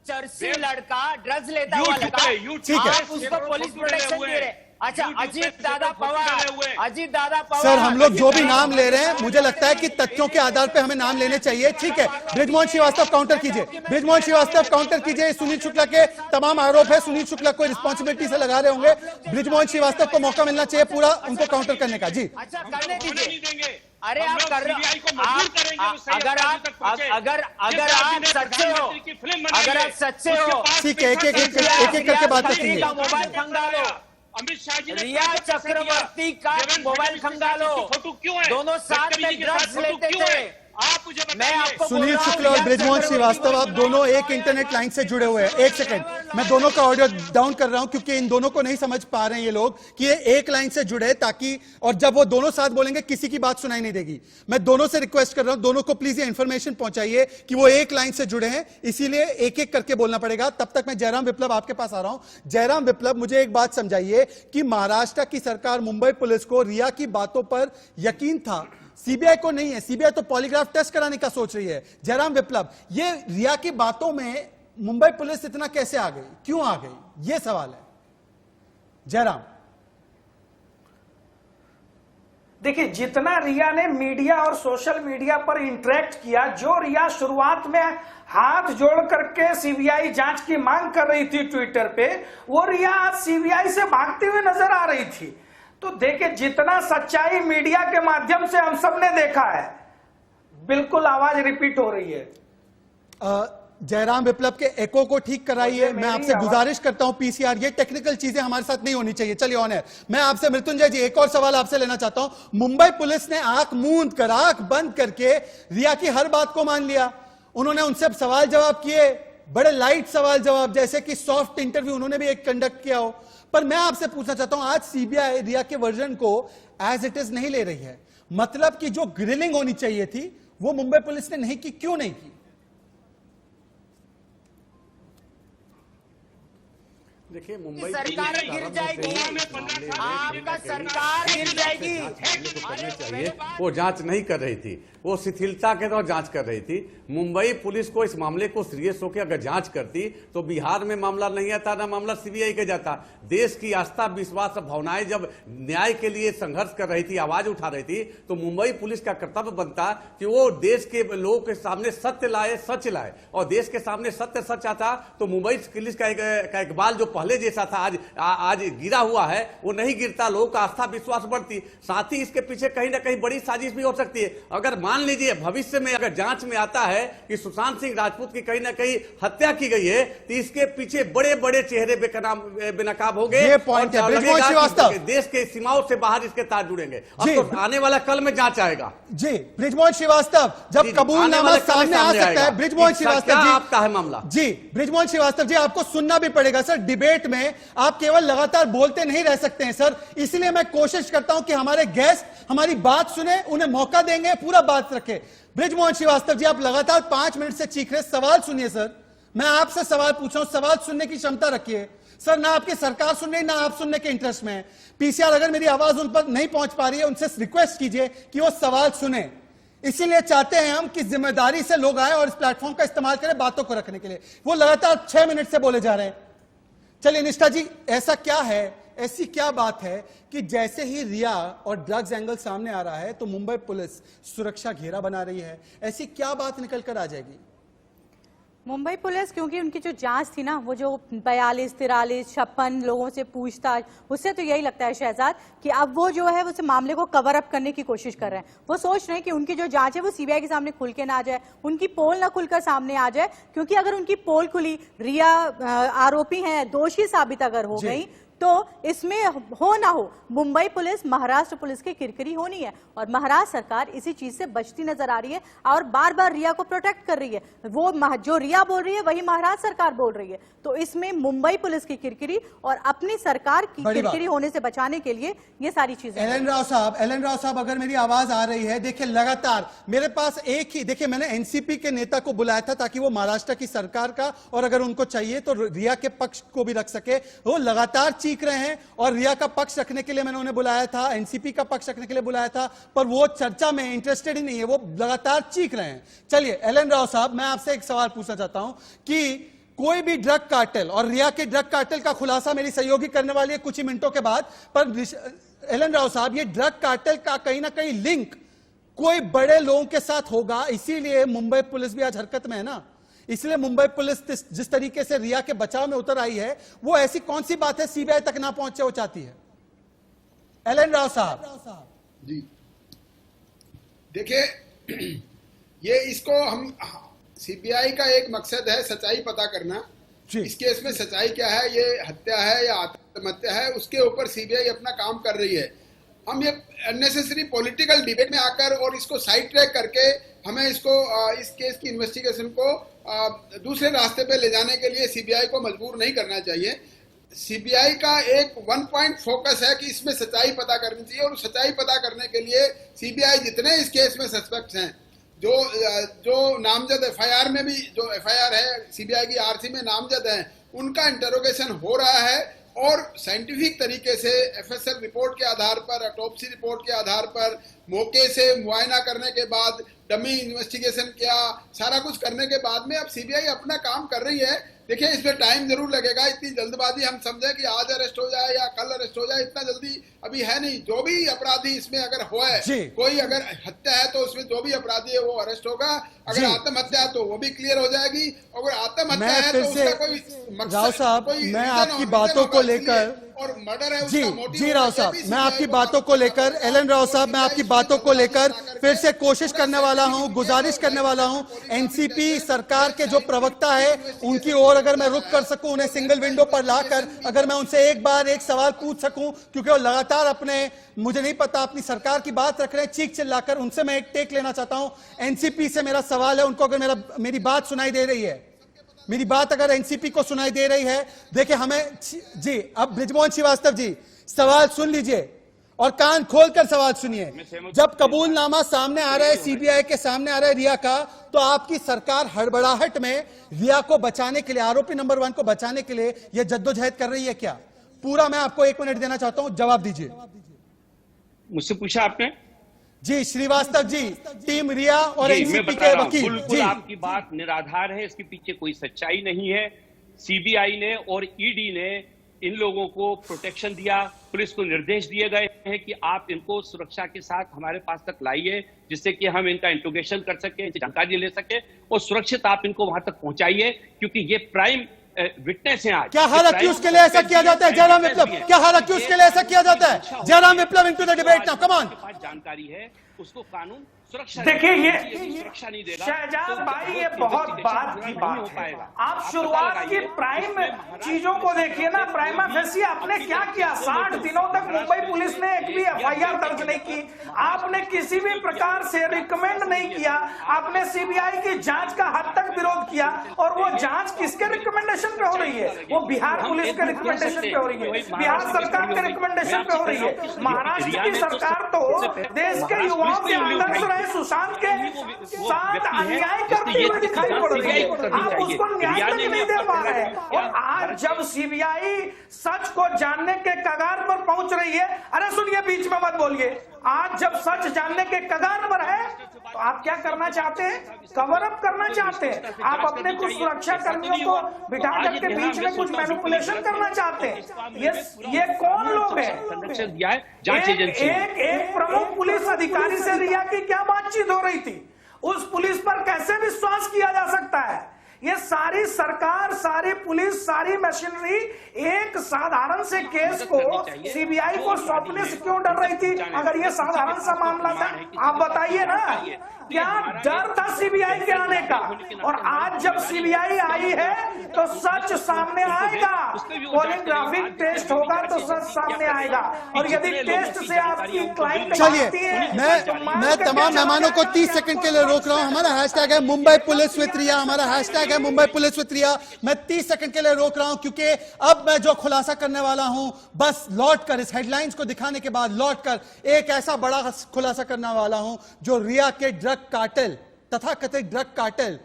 S12: चर्सी लड़का, ड्रग्स लेता हुआ लड़का,
S1: ठीक है,
S12: उसको पुलिस प्रोटेक्शन दे रहे। अच्छा, अजीत दादा पवार,
S1: सर हम लोग जो भी नाम ले रहे हैं, मुझे लगता है कि तथ्यों के आधार पर हमें नाम लेने चाहिए। ठीक है, ब्रजमोहन श्रीवास्तव काउंटर कीजिए। ब्रजमोहन श्रीवास्तव काउंटर कीजिए। सुनील शुक्ला के तमाम आरोप है, सुनील शुक्ला को रिस्पॉन्सिबिलिटी से लगा रहे होंगे। ब्रजमोहन श्रीवास्तव को मौका मिलना चाहिए पूरा उनको काउंटर करने का। जी,
S12: अच्छा, करने दीजिए। अरे आप कर रहे अगर आप सच्चे हो,
S1: ठीक है, एक करके बात करेंगे।
S12: मोबाइल खंगालो,
S9: अमित शाह जी,
S12: रिया चक्रवर्ती का मोबाइल खंगालो, दोनों साथ में ड्रग्स लेते थे। आप मुझे मैं आपको
S1: सुनील शुक्ला और बृजमोहन श्रीवास्तव, आप दोनों एक इंटरनेट लाइन से जुड़े हुए हैं। एक सेकंड, मैं दोनों का ऑडियो डाउन कर रहा हूं क्योंकि इन दोनों को नहीं समझ पा रहे हैं ये लोग कि ये एक लाइन से जुड़े, ताकि और जब वो दोनों साथ बोलेंगे किसी की बात सुनाई नहीं देगी। मैं दोनों से रिक्वेस्ट कर रहा हूं, दोनों को प्लीज ये इंफॉर्मेशन पहुंचाइए कि वो एक लाइन से जुड़े हैं, इसीलिए एक एक करके बोलना पड़ेगा। तब तक मैं जयराम विप्लव आपके पास आ रहा हूं। जयराम विप्लव, मुझे एक बात समझाइए कि महाराष्ट्र की सरकार, मुंबई पुलिस को रिया की बातों पर यकीन था, सीबीआई को नहीं है। सीबीआई तो पॉलीग्राफ टेस्ट कराने का सोच रही है। जयराम विप्लव, ये रिया की बातों में मुंबई पुलिस इतना कैसे आ गई, क्यों आ गई, ये सवाल है। जयराम,
S10: देखिए, जितना रिया ने मीडिया और सोशल मीडिया पर इंटरेक्ट किया, जो रिया शुरुआत में हाथ जोड़ करके सीबीआई जांच की मांग कर रही थी ट्विटर पे, वो रिया आज सीबीआई से भागती हुई नजर आ रही थी। तो देखिए, जितना सच्चाई मीडिया के माध्यम से हम सब ने देखा है, बिल्कुल आवाज रिपीट हो रही है।
S1: जयराम विप्लव के एको को ठीक कराइए। मैं आपसे गुजारिश करता हूं, पीसीआर, ये टेक्निकल चीजें हमारे साथ नहीं होनी चाहिए। चलिए ऑन है। मैं आपसे मृत्युंजय जी एक और सवाल आपसे लेना चाहता हूं। मुंबई पुलिस ने आंख मूंद कर, आंख बंद करके रिया की हर बात को मान लिया। उन्होंने उनसे सवाल जवाब किए, बड़े लाइट सवाल जवाब, जैसे कि सॉफ्ट इंटरव्यू उन्होंने भी एक कंडक्ट किया हो। पर मैं आपसे पूछना चाहता हूं, आज सीबीआई रिया के वर्जन को एज इट इज नहीं ले रही है। मतलब कि जो ग्रिलिंग होनी चाहिए थी वो मुंबई पुलिस ने नहीं की, क्यों नहीं की?
S8: देखिए, मुंबई
S12: सरकार गिर जाएगी, आपका सरकार गिर जाएगी।
S8: करना चाहिए, वो जांच नहीं कर रही थी, वो शिथिलता के तौर जांच कर रही थी। मुंबई पुलिस को इस मामले को सीरियस होकर अगर जांच करती तो बिहार में मामला नहीं आता, ना मामला सीबीआई के जाता। देश की आस्था, विश्वास, भावनाएं जब न्याय के लिए संघर्ष कर रही थी, आवाज उठा रही थी, तो मुंबई पुलिस का कर्तव्य बनता कि वो देश के लोगों के सामने सत्य लाए, सच लाए। और देश के सामने सत्य सच आता तो मुंबई पुलिस का इकबाल जो पहले जैसा था आज गिरा हुआ है, वो नहीं गिरता। लोगों का आस्था विश्वास बढ़ती। साथ ही इसके पीछे कहीं ना कहीं बड़ी साजिश भी हो सकती है। अगर मान लीजिए भविष्य में अगर जांच में आता है कि सुशांत सिंह राजपूत की कहीं ना कहीं हत्या की गई है, तो इसके पीछे बड़े बड़े चेहरे बेनकाब हो गए। देश के सीमाओं से बाहर इसके तार जुड़ेंगे। अब तो आने वाला कल में जांच आएगा।
S1: जी बृजमोहन श्रीवास्तव, जब कबूलनामा सामने आ सकता है, बृजमोहन श्रीवास्तव जी
S8: आपका है मामला।
S1: जी बृजमोहन श्रीवास्तव जी, आपको सुनना भी पड़ेगा सर। डिबेट में आप केवल लगातार बोलते नहीं रह सकते हैं सर, इसलिए मैं कोशिश करता हूं कि हमारे गेस्ट हमारी बात सुने, उन्हें मौका देंगे, पूरा बात रखे। बृजमोहन श्रीवास्तव जी, आप लगातार 5 मिनट से चीख रहे, सवाल सुनिए सर। मैं आपसे सवाल पूछ रहा हूं, सवाल सुनने की क्षमता रखिए सर। ना आपकी सरकार सुन रही, ना आप सुनने के इंटरेस्ट में है। पीसीआर अगर मेरी आवाज उन पर नहीं पहुंच पा रही है, उनसे रिक्वेस्ट कीजिए कि वो सवाल सुने। इसीलिए चाहते हैं हम कि जिम्मेदारी से लोग आए और इस प्लेटफॉर्म का इस्तेमाल करें बातों को रखने के लिए। वो लगातार 6 मिनट से बोले जा रहे हैं। चलिए निष्ठा जी, ऐसा क्या है, ऐसी क्या बात है कि जैसे ही रिया और ड्रग्स एंगल सामने आ रहा है तो मुंबई पुलिस सुरक्षा घेरा बना रही है? ऐसी क्या बात निकल कर आ जाएगी?
S7: मुंबई पुलिस, क्योंकि उनकी जो जांच थी ना, वो जो 42, 43, 56 लोगों से पूछताछ, उससे तो यही लगता है शहजाद कि अब वो जो है उस मामले को कवर अप करने की कोशिश कर रहे हैं। वो सोच रहे हैं कि उनकी जो जांच है वो सीबीआई के सामने खुल के ना आ जाए, उनकी पोल ना खुलकर सामने आ जाए। क्योंकि अगर उनकी पोल खुली, रिया आरोपी है, दोषी साबित अगर हो गई, तो इसमें हो ना हो मुंबई पुलिस महाराष्ट्र पुलिस की किरकिरी होनी है। और महाराष्ट्र सरकार इसी चीज से बचती नजर आ रही है और बार बार रिया को प्रोटेक्ट कर रही है। वो जो रिया बोल रही है वही महाराष्ट्र सरकार बोल रही है। तो इसमें मुंबई पुलिस की किरकिरी और अपनी सरकार की किरकिरी होने से बचाने के लिए ये सारी चीजें।
S1: एलन राव साहब, अगर मेरी आवाज आ रही है, देखिए लगातार मेरे पास एक ही, देखिए मैंने एनसीपी के नेता को बुलाया था ताकि वो महाराष्ट्र की सरकार का, और अगर उनको चाहिए तो रिया के पक्ष को भी रख सके। वो लगातार चीख रहे हैं और रिया का पक्ष रखने के लिए मैंने उन्हें बुलाया था, एनसीपी का पक्ष रखने के लिए बुलाया था, पर वो चर्चा में इंटरेस्टेड ही नहीं है, वो लगातार चीख रहे हैं। चलिए एलन राव साहब, मैं आपसे एक सवाल पूछना चाहता हूं कि कोई भी ड्रग कार्टेल, और रिया के ड्रग कार्टेल का खुलासा मेरी सहयोगी करने वाली है कुछ ही मिनटों के बाद, पर एलन राव साहब, ये ड्रग कार्टेल का कहीं ना कहीं लिंक कोई बड़े लोगों के साथ होगा, इसीलिए मुंबई पुलिस भी आज हरकत में है ना। इसलिए मुंबई पुलिस जिस तरीके से रिया के बचाव में उतर आई है, वो ऐसी कौन सी बात है सीबीआई तक ना पहुंचे वो चाहती है? एलन राव साहब
S11: जी, देखिए ये इसको हम सीबीआई का एक मकसद है सच्चाई पता करना। इस केस में सच्चाई क्या है, ये हत्या है या आत्महत्या है, उसके ऊपर सीबीआई अपना काम कर रही है। हम ये अननेसेसरी पॉलिटिकल डिबेट में आकर और इसको साइड ट्रैक करके हमें इसको इस केस की इन्वेस्टिगेशन को दूसरे रास्ते पे ले जाने के लिए सीबीआई को मजबूर नहीं करना चाहिए। सीबीआई का एक वन पॉइंट फोकस है कि इसमें सच्चाई पता करनी चाहिए, और सच्चाई पता करने के लिए सीबीआई जितने इस केस में सस्पेक्ट्स हैं, जो नामजद एफआईआर में भी, जो एफआईआर है सीबीआई की आरसी में नामजद हैं, उनका इंटरोगेशन हो रहा है, और साइंटिफिक तरीके से एफएसएल रिपोर्ट के आधार पर, ऑटोप्सी रिपोर्ट के आधार पर, मौके से मुआयना करने के बाद, डमी इन्वेस्टिगेशन किया, सारा कुछ करने के बाद में अब सीबीआई अपना काम कर रही है। देखिए, इसमें टाइम जरूर लगेगा, इतनी जल्दबाजी हम समझे कि आज अरेस्ट हो जाए या कल अरेस्ट हो जाए, इतना जल्दी अभी है नहीं। जो भी अपराधी इसमें अगर हुआ है, कोई अगर हत्या है तो उसमें जो भी अपराधी है वो अरेस्ट होगा, अगर आत्महत्या है तो वो भी क्लियर हो जाएगी, अगर आत्महत्या है तो उसका कोई मकसद,
S1: राव साहब, मैं आपकी बातों को लेकर,
S11: और मर्डर है
S1: जी
S11: उसका मोटिव,
S1: जी राव साहब, मैं आपकी बातों को लेकर, एलन राव साहब, मैं आपकी बातों को लेकर फिर से कोशिश करने वाला हूं, गुजारिश करने वाला हूं, एनसीपी सरकार के जो प्रवक्ता है उनकी ओर अगर मैं रुक कर सकूं, उन्हें सिंगल विंडो पर लाकर अगर मैं उनसे एक बार एक सवाल पूछ सकूं, क्योंकि वो लगातार अपने, मुझे नहीं पता, अपनी सरकार की बात रख रहे हैं चीख चिल्लाकर, उनसे मैं एक टेक लेना चाहता हूं। एनसीपी से मेरा सवाल है, उनको अगर मेरी बात सुनाई दे रही है, मेरी बात अगर एनसीपी को सुनाई दे रही है, देखिए हमें, जी अब बृजमोहन श्रीवास्तव जी सवाल सुन लीजिए और कान खोलकर सवाल सुनिए। जब कबूलनामा सामने आ रहा है, सीबीआई के सामने आ रहा है रिया का, तो आपकी सरकार हड़बड़ाहट में रिया को बचाने के लिए, आरोपी नंबर 1 को बचाने के लिए यह जद्दोजहद कर रही है क्या? पूरा मैं आपको 1 मिनट देना चाहता हूं, जवाब दीजिए।
S9: मुझसे पूछा आपने?
S1: जी श्रीवास्तव जी, टीम रिया और एनसीपी के वकील।
S9: बिल्कुल आपकी बात निराधार है, इसके पीछे कोई सच्चाई नहीं है। सीबीआई ने और ईडी ने इन लोगों को प्रोटेक्शन दिया, पुलिस को निर्देश दिए गए हैं कि आप इनको सुरक्षा के साथ हमारे पास तक लाइए, जिससे कि हम इनका इंट्रोगेशन कर सके, जानकारी ले सके, और सुरक्षित आप इनको वहां तक पहुंचाइए, क्योंकि ये प्राइम विटनेस है आज।
S1: क्या हालांकि उसके लिए ऐसा किया जाता है जयराम विप्लव? क्या हालांकि उसके लिए ऐसा किया जाता है? Jairam Viplav into the debate now, come on.
S9: जानकारी है, उसको कानून सुरक्षा,
S10: देखिए ये
S9: सुरक्षा नहीं देगा।
S10: शहजाद भाई, ये बहुत बात की बात है। आप शुरुआत की प्राइम चीजों को देखिए ना, प्राइमा फेसी आपने क्या किया? 60 दिनों तक मुंबई पुलिस ने एक भी एफआईआर दर्ज नहीं की, आपने किसी भी प्रकार से रिकमेंड नहीं किया, आपने सीबीआई की जांच का हद तक विरोध किया, और वो जांच किसके रिकमेंडेशन पे हो रही है? वो बिहार पुलिस के रिकमेंडेशन पे हो रही है, बिहार सरकार के रिकमेंडेशन पे हो रही है। महाराष्ट्र की सरकार तो देश के युवाओं के आदर्श सुशांत के साथ अन्याय करती हुई दिखाई पड़ रही है, आप उसको न्याय तक नहीं दे पा रहे हैं। और आज जब सीबीआई सच को जानने के कगार पर पहुंच रही है, अरे सुनिए, बीच में मत बोलिए, आज जब सच जानने के कगार पर है तो आप क्या करना चाहते हैं? कवर अप करना चाहते हैं, आप अपने कुछ सुरक्षा कर्मियों को बिठा करके बीच में कुछ मैनिपुलेशन करना चाहते हैं। ये कौन लोग हैं? एक प्रमुख पुलिस अधिकारी से रिया की क्या बातचीत हो रही थी? उस पुलिस पर कैसे विश्वास किया जा सकता है? ये सारी सरकार, सारी पुलिस, सारी मशीनरी एक साधारण से केस को सीबीआई को सौंपने से क्यों डर रही थी? अगर ये साधारण सा मामला था, आप बताइए ना, क्या डर था सीबीआई के आने का? और आज जब सीबीआई आई है तो सच सामने आएगा, पॉलीग्राफिक टेस्ट होगा तो सच सामने आएगा, और यदि टेस्ट से आपकी क्लाइंट,
S1: चलिए मैं तमाम मेहमानों को 30 सेकंड के लिए रोक रहा हूं। हमारा हैशटैग है मुंबई पुलिस विद रिया, हमारा हैशटैग है मुंबई पुलिस विद रिया। मैं 30 सेकंड के लिए रोक रहा हूं, क्योंकि अब मैं जो खुलासा करने वाला हूं, बस लौटकर इस हेडलाइंस को दिखाने के बाद लौटकर एक ऐसा बड़ा खुलासा करने वाला हूं जो रिया के ड्रग कार्टेल, तथाकथित ड्रग कार्टेल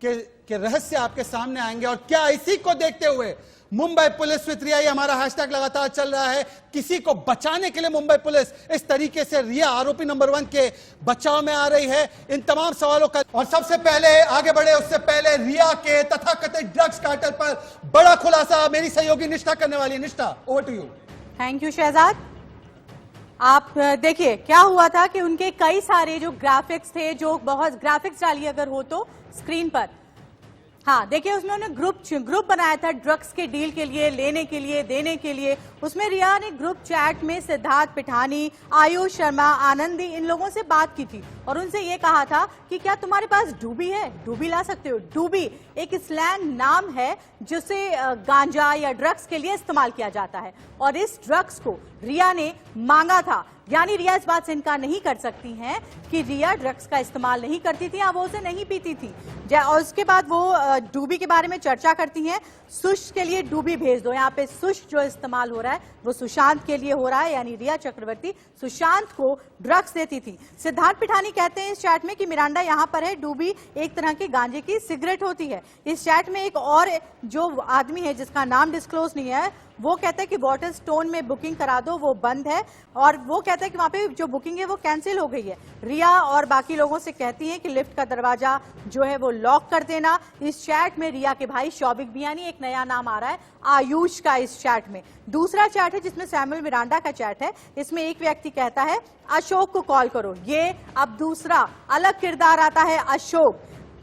S1: के रहस्य आपके सामने आएंगे। और क्या इसी को देखते हुए मुंबई पुलिस विद रिया, हमारा हैशटैग लगातार चल रहा है, किसी को बचाने के लिए मुंबई पुलिस इस तरीके से रिया आरोपी नंबर 1 के बचाव में आ रही है? इन तमाम सवालों का, और सबसे पहले आगे बढ़े उससे पहले रिया के तथाकथित ड्रग्स कार्टेल पर बड़ा खुलासा मेरी सहयोगी निष्ठा करने वाली है। Nishtha, over to you.
S7: Thank you Shahzad. आप देखिए क्या हुआ था कि उनके कई सारे जो ग्राफिक्स थे, जो बहुत ग्राफिक्स डालिए अगर हो तो स्क्रीन पर, हाँ देखिए, उसमें उन्होंने ग्रुप बनाया था ड्रग्स के डील के लिए, लेने के लिए, देने के लिए। उसमें रिया ने ग्रुप चैट में सिद्धार्थ पिठानी, आयुष शर्मा, आनंदी, इन लोगों से बात की थी। और उनसे ये कहा था कि क्या तुम्हारे पास डूबी है, डूबी ला सकते हो। डूबी एक स्लैंग नाम है जिसे गांजा या ड्रग्स के लिए इस्तेमाल किया जाता है, और इस ड्रग्स को रिया ने मांगा था। यानी रिया इस बात से इनकार नहीं कर सकती हैं कि रिया ड्रग्स का इस्तेमाल नहीं करती थी या वो उसे नहीं पीती थी। और उसके बाद वो डूबी के बारे में चर्चा करती हैं, सुश के लिए डूबी भेज दो। यहाँ पे सुश जो इस्तेमाल हो रहा है वो सुशांत के लिए हो रहा है, यानी रिया चक्रवर्ती सुशांत को ड्रग्स देती थी। सिद्धार्थ पिठानी कहते हैं इस चैट में कि मिरांडा यहाँ पर है, डूबी एक तरह की गांजे की सिगरेट होती है। इस चैट में एक और जो आदमी है जिसका नाम डिस्क्लोज नहीं है, वो कहता है कि वाटर स्टोन में बुकिंग करा दो, वो बंद है, और वो कहता है कि वहां पे जो बुकिंग है वो कैंसिल हो गई है। रिया और बाकी लोगों से कहती है कि लिफ्ट का दरवाजा जो है वो लॉक कर देना। इस चैट में रिया के भाई शौबिक बियानी, एक नया नाम आ रहा है आयुष का इस चैट में। दूसरा चैट है जिसमें सैमुअल मिरांडा का चैट है, इसमें एक व्यक्ति कहता है अशोक को कॉल करो। ये अब दूसरा अलग किरदार आता है,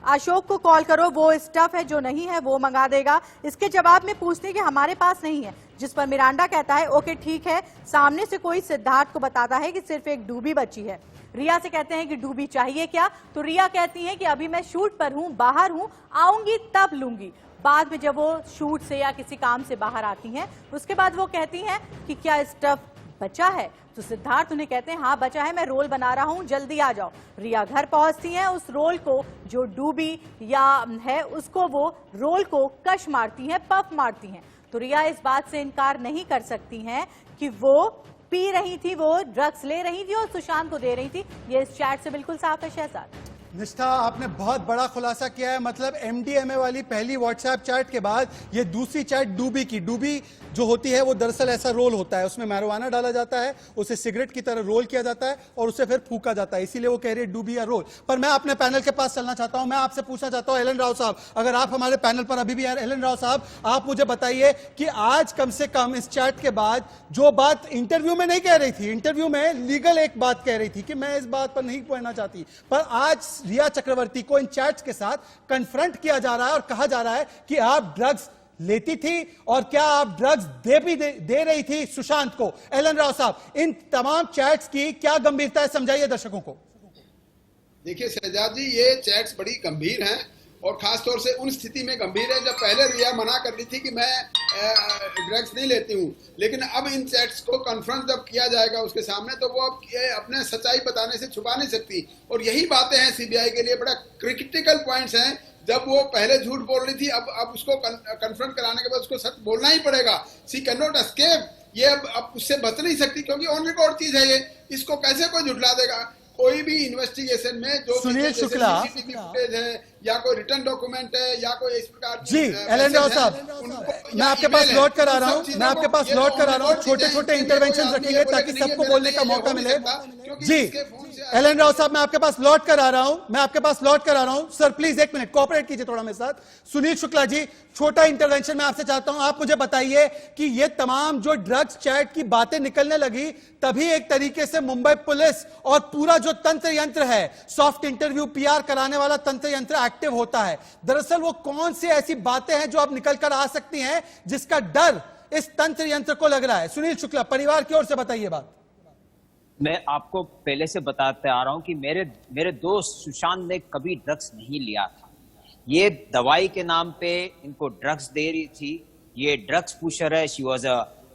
S7: अशोक को कॉल करो, वो स्टफ है जो नहीं है वो मंगा देगा। इसके जवाब में पूछते हैं कि हमारे पास नहीं है, जिस पर मिरांडा कहता है ओके ठीक है। सामने से कोई सिद्धार्थ को बताता है कि सिर्फ एक डूबी बची है। रिया से कहते हैं कि डूबी चाहिए क्या, तो रिया कहती है कि अभी मैं शूट पर हूं, बाहर हूं, आऊंगी तब लूंगी। बाद में जब वो शूट से या किसी काम से बाहर आती हैं, उसके बाद वो कहती हैं कि क्या स्टफ बचा है, तो सिद्धार्थ उन्हें कहते हैं हाँ बचा है, मैं रोल बना रहा हूं, जल्दी आ जाओ। रिया घर पहुंचती हैं, उस रोल को जो डूबी या है उसको वो रोल को कश मारती हैं, पफ मारती हैं। तो रिया इस बात से इनकार नहीं कर सकती हैं कि वो पी रही थी, वो ड्रग्स ले रही थी और सुशांत को दे रही थी। ये इस चैट से बिल्कुल साफ है। शहजाद
S1: निष्ठा, आपने बहुत बड़ा खुलासा किया है। मतलब एमडीएमए वाली पहली व्हाट्सएप चैट के बाद ये दूसरी चैट डूबी की। डूबी जो होती है वो दरअसल ऐसा रोल होता है, उसमें मैरिजुआना डाला जाता है, उसे सिगरेट की तरह रोल किया जाता है और उसे फिर फूका जाता है, इसीलिए वो कह रही है डूबी या रोल। पर मैं अपने पैनल के पास चलना चाहता हूं, मैं आपसे पूछना चाहता हूं एलन राव साहब, अगर आप हमारे पैनल पर अभी भी हैं, एलन राव साहब आप मुझे बताइए कि आज कम से कम इस चैट के बाद जो बात इंटरव्यू में नहीं कह रही थी, इंटरव्यू में लीगल एक बात कह रही थी कि मैं इस बात पर नहीं पढ़ना चाहती, पर आज रिया चक्रवर्ती को इन चैट्स के साथ कन्फ्रंट किया जा रहा है और कहा जा रहा है कि आप ड्रग्स लेती थी और क्या आप ड्रग्स दे रही थी सुशांत को। एलन राव साहब, इन तमाम चैट्स की क्या गंभीरता है, समझाइए दर्शकों को।
S11: देखिए शहजाद जी, ये चैट्स बड़ी गंभीर हैं और खास तौर से उन स्थिति में गंभीर है जब पहले रिया मना कर रही थी कि मैं ड्रग्स नहीं लेती हूँ, लेकिन अब इन चैट्स को कन्फ्रंट जब किया जाएगा उसके सामने तो वो अब अपने सच्चाई बताने से छुपा नहीं सकती। और यही बातें हैं सीबीआई के लिए बड़ा क्रिटिकल पॉइंट्स हैं। जब वो पहले झूठ बोल रही थी, अब उसको कन्फ्रंट कराने के बाद उसको सच बोलना ही पड़ेगा। सी कैन नॉट एस्केप, ये अब उससे बच नहीं सकती क्योंकि ऑन रिकॉर्ड चीज है ये, इसको कैसे कोई झुठला देगा। कोई भी इन्वेस्टिगेशन में जो
S1: सुनील शुक्ला
S11: फुटेज है या कोई रिटर्न डॉक्यूमेंट है या कोई इस प्रकार
S1: जी, एलन राव साहब मैं आपके पास लौट कर आ रहा हूं, मैं आपके पास लौट कर आ रहा हूं, छोटे छोटे इंटरवेंशन रखेंगे ताकि सबको बोलने का मौका मिले। जी एलन राव साहब मैं आपके पास लौट कर आ रहा हूं, मैं आपके पास लौट कर आ रहा हूं। सर प्लीज एक मिनट कोऑपरेट कीजिए थोड़ा मेरे साथ। सुनील शुक्ला जी, छोटा इंटरवेंशन मैं आपसे चाहता हूं, आप मुझे बताइए कि ये तमाम जो ड्रग्स चैट की बातें निकलने लगी तभी एक तरीके से मुंबई पुलिस और पूरा जो तंत्र यंत्र है, सॉफ्ट इंटरव्यू पीआर कराने वाला तंत्र यंत्र एक्टिव होता है। दरअसल वो कौन सी ऐसी बातें हैं जो अब निकल कर आ सकती हैं जिसका डर इस तंत्र यंत्र को लग रहा है। सुनील शुक्ला परिवार की ओर से बताइए बात।
S12: मैं आपको पहले से बताते आ रहा हूं कि मेरे दोस्त सुशांत ने कभी ड्रग्स नहीं लिया था। ये दवाई के नाम पे इनको ड्रग्स दे रही थी। ये ड्रग्स पुशर है, शी वाज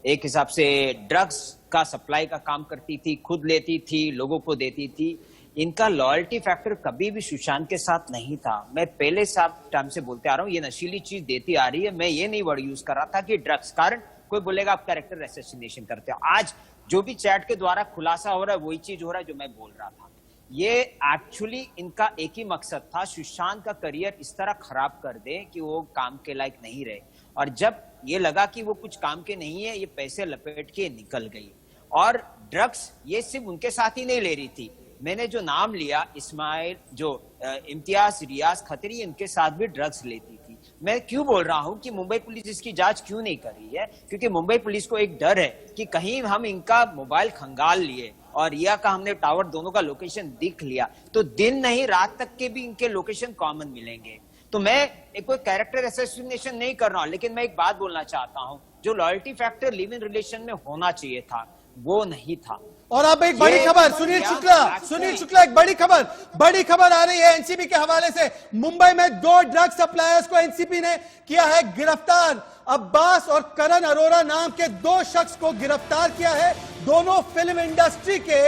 S12: एक हिसाब से ड्रग्स का सप्लाई का काम करती थी, खुद लेती थी, लोगों को देती थी। इनका लॉयल्टी फैक्टर कभी भी सुशांत के साथ नहीं था। मैं पहले से टाइम से बोलते आ रहा हूँ, ये नशीली चीज देती आ रही है। मैं ये नहीं वर्ड यूज कर रहा था कि ड्रग्स, कारण कोई बोलेगा आप कैरेक्टर असैसिनेशन करते हो। आज जो भी चैट के द्वारा खुलासा हो रहा है वही चीज हो रहा है जो मैं बोल रहा था। ये एक्चुअली इनका एक ही मकसद था, सुशांत का करियर इस तरह खराब कर दे कि वो काम के लायक नहीं रहे। और जब ये लगा कि वो कुछ काम के नहीं है, ये पैसे लपेट के निकल गई। और ड्रग्स ये सिर्फ उनके साथ ही नहीं ले रही थी, मैंने जो नाम लिया इस्माइल, जो इम्तियाज, रियाज खतरी, इनके साथ भी ड्रग्स लेती थी। मैं क्यों बोल रहा हूं कि मुंबई पुलिस इसकी जांच क्यों नहीं कर रही है, क्योंकि मुंबई पुलिस को एक डर है कि कहीं हम इनका मोबाइल खंगाल लिए और रिया का हमने टावर दोनों का लोकेशन दिख लिया तो दिन नहीं रात तक के भी इनके लोकेशन कॉमन मिलेंगे। तो मैं एक कोई कैरेक्टर असैसिनेशन नहीं कर रहा हूं, लेकिन मैं एक बात बोलना चाहता हूं, जो loyalty factor live in relation में होना चाहिए था वो नहीं था।
S1: और अब एक बड़ी खबर, सुनील शुक्ला एक बड़ी खबर आ रही है एनसीबी के हवाले से। मुंबई में 2 ड्रग सप्लायर्स को एनसीबी ने किया है गिरफ्तार। अब्बास और करण अरोरा नाम के 2 शख्स को गिरफ्तार किया है। दोनों फिल्म इंडस्ट्री के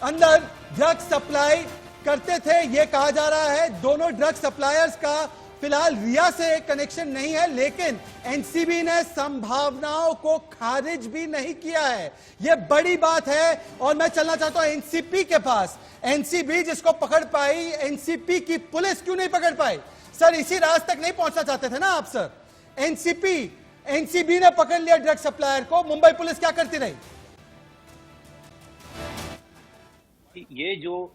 S1: अंदर ड्रग सप्लाई करते थे, यह कहा जा रहा है। दोनों ड्रग सप्लायर्स का फिलहाल रिया से कनेक्शन नहीं है, लेकिन एनसीबी ने संभावनाओं को खारिज भी नहीं किया है। यह बड़ी बात है। और मैं चलना चाहता हूं एनसीपी के पास। एनसीबी जिसको पकड़ पाई, एनसीपी की पुलिस क्यों नहीं पकड़ पाई? सर इसी राज तक नहीं पहुंचना चाहते थे ना आप सर? एनसीबी ने पकड़ लिया ड्रग सप्लायर को, मुंबई पुलिस क्या करती रही?
S9: ये जो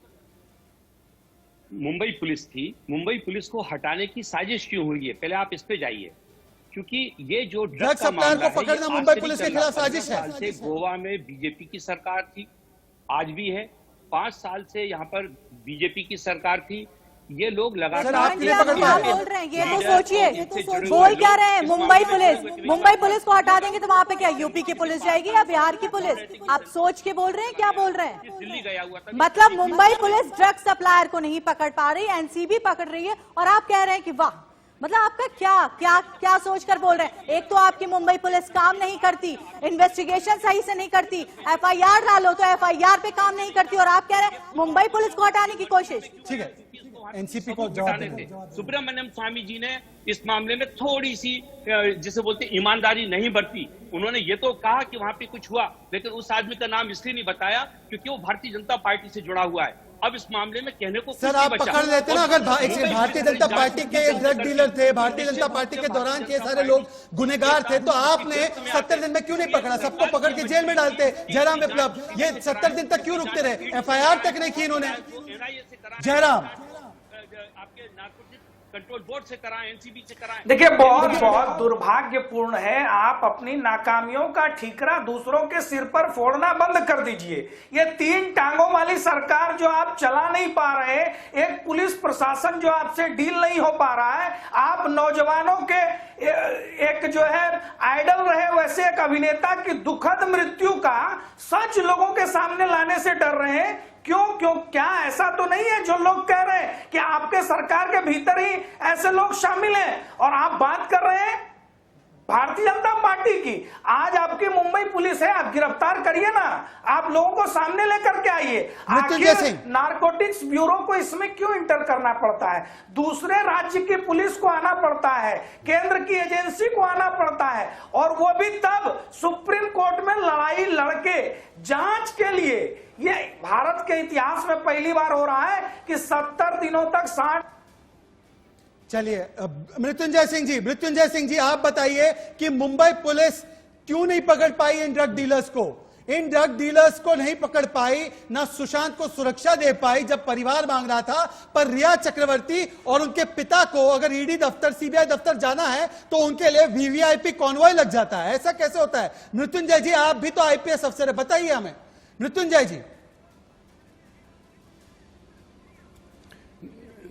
S9: मुंबई पुलिस थी, मुंबई पुलिस को हटाने की साजिश क्यों हुई है, पहले आप इस पे जाइए। क्योंकि ये जो ड्रग
S1: सप्लायर को पकड़ना मुंबई पुलिस के खिलाफ साजिश है।
S9: 5 साल से गोवा में बीजेपी की सरकार थी, आज भी है। 5 साल से यहाँ पर बीजेपी की सरकार थी। ये लोग लगातार
S7: आप क्या बोल रहे हैं, ये तो सोचिए, बोल क्या रहे हैं? मुंबई पुलिस को हटा देंगे तो वहाँ पे क्या यूपी की पुलिस जाएगी या बिहार की पुलिस? आप सोच के बोल रहे हैं, क्या बोल रहे हैं?
S9: दिल्ली गया हुआ था।
S7: मतलब मुंबई पुलिस ड्रग सप्लायर को नहीं पकड़ पा रही, एनसीबी पकड़ रही है, और आप कह रहे हैं कि वाह। मतलब आपका क्या सोचकर बोल रहे हैं? एक तो आपकी मुंबई पुलिस काम नहीं करती, इन्वेस्टिगेशन सही से नहीं करती, एफआईआर डालो तो एफआईआर पे काम नहीं करती, और आप कह रहे हैं मुंबई पुलिस को हटाने की कोशिश।
S1: ठीक है, एनसीपी को
S9: सुब्रमण्यम स्वामी जी ने इस मामले में थोड़ी सी जिसे बोलते ईमानदारी नहीं बरती। उन्होंने ये तो कहा कि वहां पे कुछ हुआ, लेकिन उस आदमी का नाम इसलिए नहीं बताया क्योंकि वो भारतीय जनता पार्टी से जुड़ा हुआ है। अब इस मामले में कहने को
S1: सर आप पकड़ लेते ना, अगर भारतीय जनता पार्टी के ड्रग डीलर थे, भारतीय जनता पार्टी के दौरान के सारे लोग गुनेगार थे, तो आपने 70 दिन में क्यों नहीं पकड़ा? सबको पकड़ के जेल में डालते। जयराम विप्लव ये 70 दिन तक क्यों रुकते रहे? एफआईआर तक नहीं की इन्होंने। जयराम
S9: आपके नारकोटिक कंट्रोल बोर्ड से कराएं, एनसीबी से कराएं।
S10: देखिए बहुत दुर्भाग्यपूर्ण है, आप अपनी नाकामियों का ठीकरा दूसरों के सिर पर फोड़ना बंद कर दीजिए। ये 3 टांगों वाली सरकार जो आप चला नहीं पा रहे, एक पुलिस प्रशासन जो आपसे डील नहीं हो पा रहा है, आप नौजवानों के एक जो है आइडल रहे वैसे एक अभिनेता की दुखद मृत्यु का सच लोगों के सामने लाने से डर रहे हैं। क्यों क्या ऐसा तो नहीं है जो लोग कह रहे हैं कि आपके सरकार के भीतर ही ऐसे लोग शामिल हैं? और आप बात कर रहे हैं भारतीय जनता पार्टी की। आज आपकी मुंबई पुलिस है, आप गिरफ्तार करिए ना, आप लोगों को सामने लेकर के आइए। आखिर नारकोटिक्स ब्यूरो को इसमें क्यों इंटर करना पड़ता है? दूसरे राज्य की पुलिस को आना पड़ता है, केंद्र की एजेंसी को आना पड़ता है, और वो भी तब सुप्रीम कोर्ट में लड़ाई लड़के जांच के लिए। ये भारत के इतिहास में पहली बार हो रहा है कि 70 दिनों तक 60।
S1: चलिए मृत्युंजय सिंह जी आप बताइए कि मुंबई पुलिस क्यों नहीं पकड़ पाई इन ड्रग डीलर्स को? इन ड्रग डीलर्स को नहीं पकड़ पाई, ना सुशांत को सुरक्षा दे पाई जब परिवार मांग रहा था, पर रिया चक्रवर्ती और उनके पिता को अगर ईडी दफ्तर, सीबीआई दफ्तर जाना है तो उनके लिए वीवीआईपी कॉन्वॉय लग जाता है। ऐसा कैसे होता है? मृत्युंजय जी आप भी तो आईपीएस अफसर है, बताइए हमें। मृत्युंजय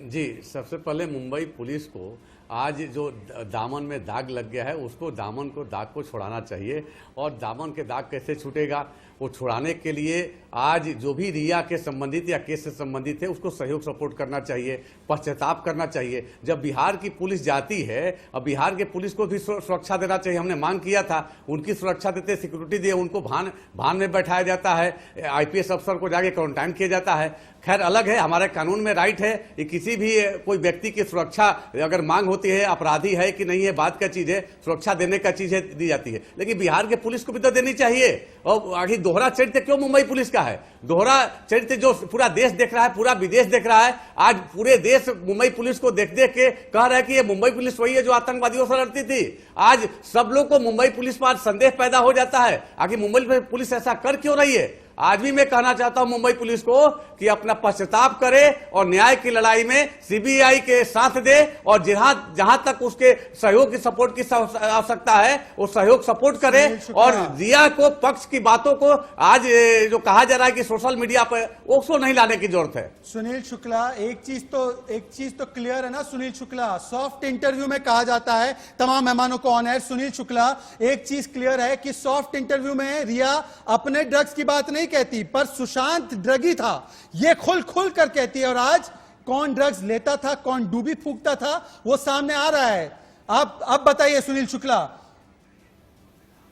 S8: जी, सबसे पहले मुंबई पुलिस को आज जो दामन में दाग लग गया है, उसको दामन को छुड़ाना चाहिए। और दामन के दाग कैसे छूटेगा? वो छुड़ाने के लिए आज जो भी रिया के संबंधित या केस से संबंधित है उसको सहयोग सपोर्ट करना चाहिए, पश्चाताप करना चाहिए। जब बिहार की पुलिस जाती है, अब बिहार के पुलिस को भी सुरक्षा देना चाहिए। हमने मांग किया था, उनकी सुरक्षा देते, सिक्योरिटी दिए, उनको भान में बैठाया जाता है, आईपीएस अफसर को जाके क्वारंटाइन किया जाता है। खैर अलग है, हमारे कानून में राइट है कि किसी भी कोई व्यक्ति की सुरक्षा अगर मांग होती है, अपराधी है कि नहीं है बात का चीज है, सुरक्षा देने का चीज है, दी जाती है। लेकिन बिहार के पुलिस को भी तो देनी चाहिए। और आखिर दोहरा चरित्र क्यों मुंबई पुलिस का है? दोहरा चरित्र जो पूरा देश देख रहा है, पूरा विदेश देख रहा है। आज पूरे देश मुंबई पुलिस को देख देख के कह रहा है कि ये मुंबई पुलिस वही है जो आतंकवादियों से लड़ती थी। आज सब लोग को मुंबई पुलिस पर संदेह पैदा हो जाता है, आखिर मुंबई पुलिस ऐसा कर क्यों रही है? आज भी मैं कहना चाहता हूं मुंबई पुलिस को कि अपना पश्चाताप करे और न्याय की लड़ाई में सीबीआई के साथ दे, और जहां तक उसके सहयोग की सपोर्ट की आवश्यकता है वो सहयोग सपोर्ट करे। और रिया को पक्ष की बातों को आज जो कहा जा रहा है कि सोशल मीडिया पर, उसको नहीं लाने की जरूरत है।
S1: सुनील शुक्ला, एक चीज तो क्लियर है ना सुनील शुक्ला, सॉफ्ट इंटरव्यू में कहा जाता है तमाम मेहमानों को ऑन एयर। सुनील शुक्ला, एक चीज क्लियर है कि सॉफ्ट इंटरव्यू में रिया अपने ड्रग्स की बात नहीं नहीं कहती, पर सुशांत ड्रगी था ये खुल खुल कर कहती है। और आज कौन ड्रग्स लेता था, कौन डूबी फूकता था, वो सामने आ रहा है। आप अब बताइए सुनील शुक्ला।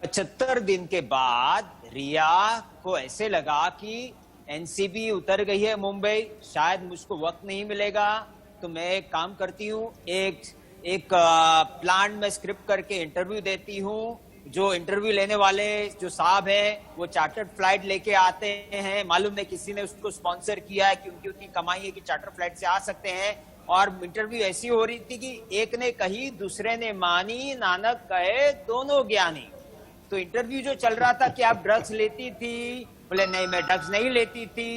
S12: 75 दिन के बाद रिया को ऐसे लगा कि एनसीबी उतर गई है मुंबई, शायद मुझको वक्त नहीं मिलेगा, तो मैं एक काम करती हूँ, एक प्लान में स्क्रिप्ट करके इंटरव्यू देती हूँ। जो इंटरव्यू लेने वाले जो साहब हैं वो चार्टर्ड फ्लाइट लेके आते हैं, मालूम नहीं किसी ने उसको स्पॉन्सर किया है कि उनकी उतनी कमाई है कि चार्टर फ्लाइट से आ सकते हैं। और इंटरव्यू ऐसी हो रही थी कि एक ने कही दूसरे ने मानी, नानक कहे दोनों ज्ञानी। तो इंटरव्यू जो चल रहा था कि आप ड्रग्स लेती थी, बोले नहीं मैं ड्रग्स नहीं लेती थी,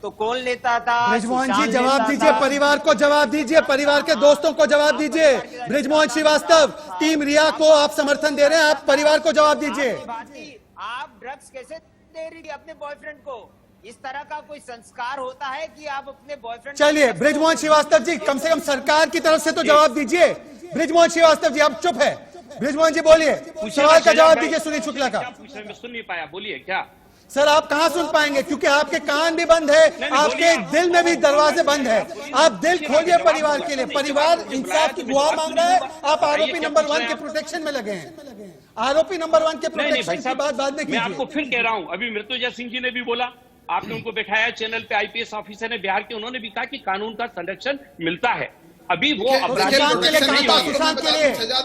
S12: तो कौन लेता था?
S1: ब्रिजमोहन जी जवाब दीजिए, परिवार को जवाब दीजिए, परिवार के दोस्तों को जवाब दीजिए। ब्रिजमोहन श्रीवास्तव, टीम रिया को आप समर्थन दे रहे हैं, आप परिवार को जवाब दीजिए।
S12: आप ड्रग्स कैसे दे रही थी अपने बॉयफ्रेंड को? इस तरह का कोई संस्कार होता है कि आप अपने बॉयफ्रेंड?
S1: चलिए ब्रिजमोहन श्रीवास्तव जी, कम से कम सरकार की तरफ से तो जवाब दीजिए। ब्रिजमोहन श्रीवास्तव जी अब चुप है। ब्रिजमोहन जी बोलिए, सवाल का जवाब दीजिए सुनील शुक्ला का।
S9: मैं सुन नहीं पाया, बोलिए क्या?
S1: सर आप कहां सुन पाएंगे, क्योंकि आपके कान भी बंद है, आपके दिल में भी दरवाजे बंद है। आप दिल खोलिए परिवार के लिए, परिवार इंसाफ की गुहार मांग रहा है। आप आरोपी नंबर 1 के प्रोटेक्शन में लगे हैं। आरोपी नंबर 1 के प्रोटेक्शन की बात बाद में कीजिए।
S9: मैं आपको फिर कह रहा हूं, अभी मृत्युंजय सिंह जी ने भी बोला, आपने उनको बैठाया चैनल पे, आईपीएस ऑफिसर ने बिहार के, उन्होंने भी कहा कि कानून का संरक्षण मिलता है। अभी वो
S1: शहजाद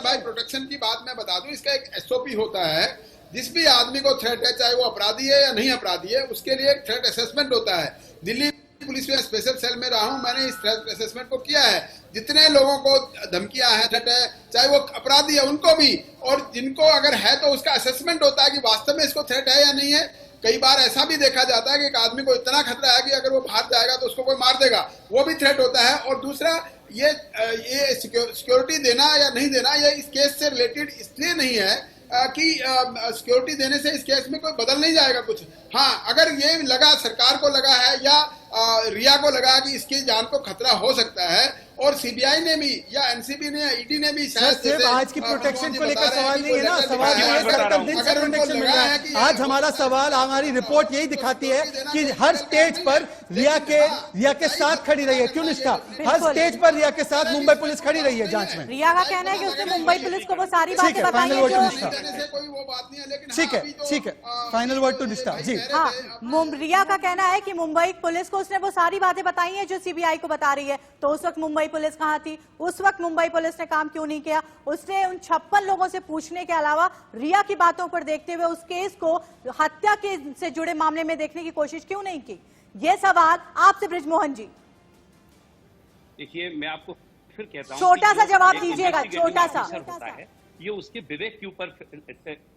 S11: भाई प्रोटेक्शन की बात मैं बता दूं, इसका एक एसओपी होता है। जिस भी आदमी को थ्रेट है, चाहे वो अपराधी है या नहीं अपराधी है, उसके लिए एक थ्रेट असेसमेंट होता है। दिल्ली पुलिस में स्पेशल सेल में रहा हूं, मैंने इस थ्रेट असेसमेंट को किया है। जितने लोगों को धमकियां हैं, थ्रेट है, चाहे वो अपराधी है उनको भी, और जिनको अगर है तो उसका असेसमेंट होता है कि वास्तव में इसको थ्रेट है या नहीं है। कई बार ऐसा भी देखा जाता है कि एक आदमी को इतना खतरा है कि अगर वो बाहर जाएगा तो उसको कोई मार देगा, वो भी थ्रेट होता है। और दूसरा ये सिक्योरिटी देना या नहीं देना, ये इस केस से रिलेटेड इसलिए नहीं है कि सिक्योरिटी देने से इस केस में कोई बदल नहीं जाएगा कुछ। हाँ, अगर ये लगा, सरकार को लगा है या रिया को लगा कि इसकी जान को खतरा हो सकता है, और सीबीआई ने भी या एनसीबी ने या ईडी ने भी शायद
S1: सिर्फ आज की प्रोटेक्शन को लेकर सवाल नहीं है ना, सवाल ये है 70 दिन से प्रोटेक्शन मिल रहा है। आज हमारा सवाल, हमारी रिपोर्ट यही दिखाती है कि हर स्टेज पर रिया के साथ खड़ी रही है। क्यों निष्ठा? हर स्टेज पर रिया के साथ मुंबई पुलिस खड़ी रही है जांच में।
S7: रिया का कहना है कि उसने मुंबई पुलिस को वो सारी बातें बताई हैं जो,
S1: ठीक है, फाइनल वर्ड टू निष्ठा जी।
S7: हाँ, रिया का कहना है कि मुंबई पुलिस को उसने वो सारी बातें बताई हैं जो सीबीआई को बता रही है। तो उस वक्त मुंबई पुलिस कहां थी? उस वक्त मुंबई पुलिस ने काम क्यों नहीं किया? उसने उन 56 लोगों से पूछने के अलावा रिया की बातों पर देखते हुए उस केस को हत्या के से जुड़े मामले में देखने की कोशिश क्यों नहीं की? ये सवाल आपसे ब्रिजमोहन जी।
S9: देखिए, मैं आपको फिर कहता हूं,
S7: छोटा सा जवाब दीजिएगा, छोटा सा।
S9: ये उसके विवेक के ऊपर,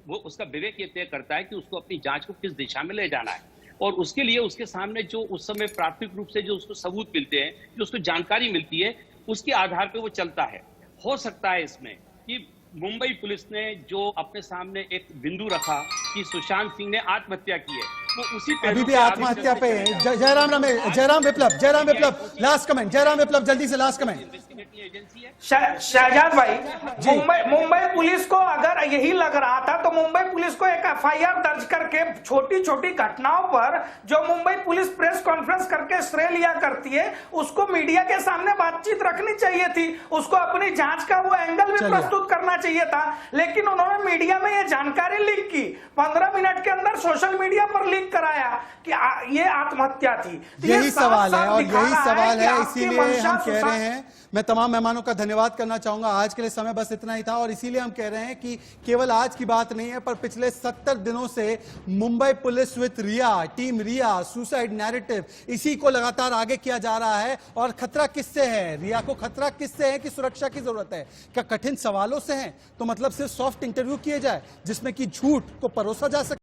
S9: वो उसका विवेक ये तय करता है कि उसको अपनी जांच को किस दिशा में ले जाना है, और उसके लिए उसके सामने जो उस समय प्राथमिक रूप से जो उसको सबूत मिलते हैं, जो उसको जानकारी मिलती है, उसके आधार पे वो चलता है। हो सकता है इसमें कि मुंबई पुलिस ने जो अपने सामने एक बिंदु रखा कि सुशांत सिंह ने आत्महत्या की है, वो उसी
S1: अभी भी आत्महत्या पे है। जयराम विप्लव लास्ट कमेंट। जयराम विप्लव जल्दी से लास्ट कमेंट।
S10: शहजाद भाई, मुंबई पुलिस को अगर यही लग रहा था तो मुंबई पुलिस को एक एफआईआर दर्ज करके छोटी छोटी घटनाओं पर जो मुंबई पुलिस प्रेस कॉन्फ्रेंस करके श्रेय लिया करती है, उसको मीडिया के सामने बातचीत रखनी चाहिए थी। उसको अपनी जांच का वो एंगल भी प्रस्तुत करना चाहिए था, लेकिन उन्होंने मीडिया में ये जानकारी लीक की। 15 मिनट के अंदर सोशल मीडिया पर लीक कराया कि ये आत्महत्या थी।
S1: यही सवाल है और यही सवाल है, इसीलिए हम कह रहे हैं। मैं तमाम मेहमानों का धन्यवाद करना चाहूंगा। आज के लिए समय बस इतना ही था, और इसीलिए हम कह रहे हैं कि केवल आज की बात नहीं है, पर पिछले 70 दिनों से Mumbai police with Rhea, team Rhea, suicide narrative, इसी को लगातार आगे किया जा रहा है। और खतरा किससे है? रिया को खतरा किससे है कि सुरक्षा की जरूरत है? क्या कठिन सवालों से है? तो मतलब सिर्फ सॉफ्ट इंटरव्यू किए जाए जिसमें कि झूठ को परोसा जा सके?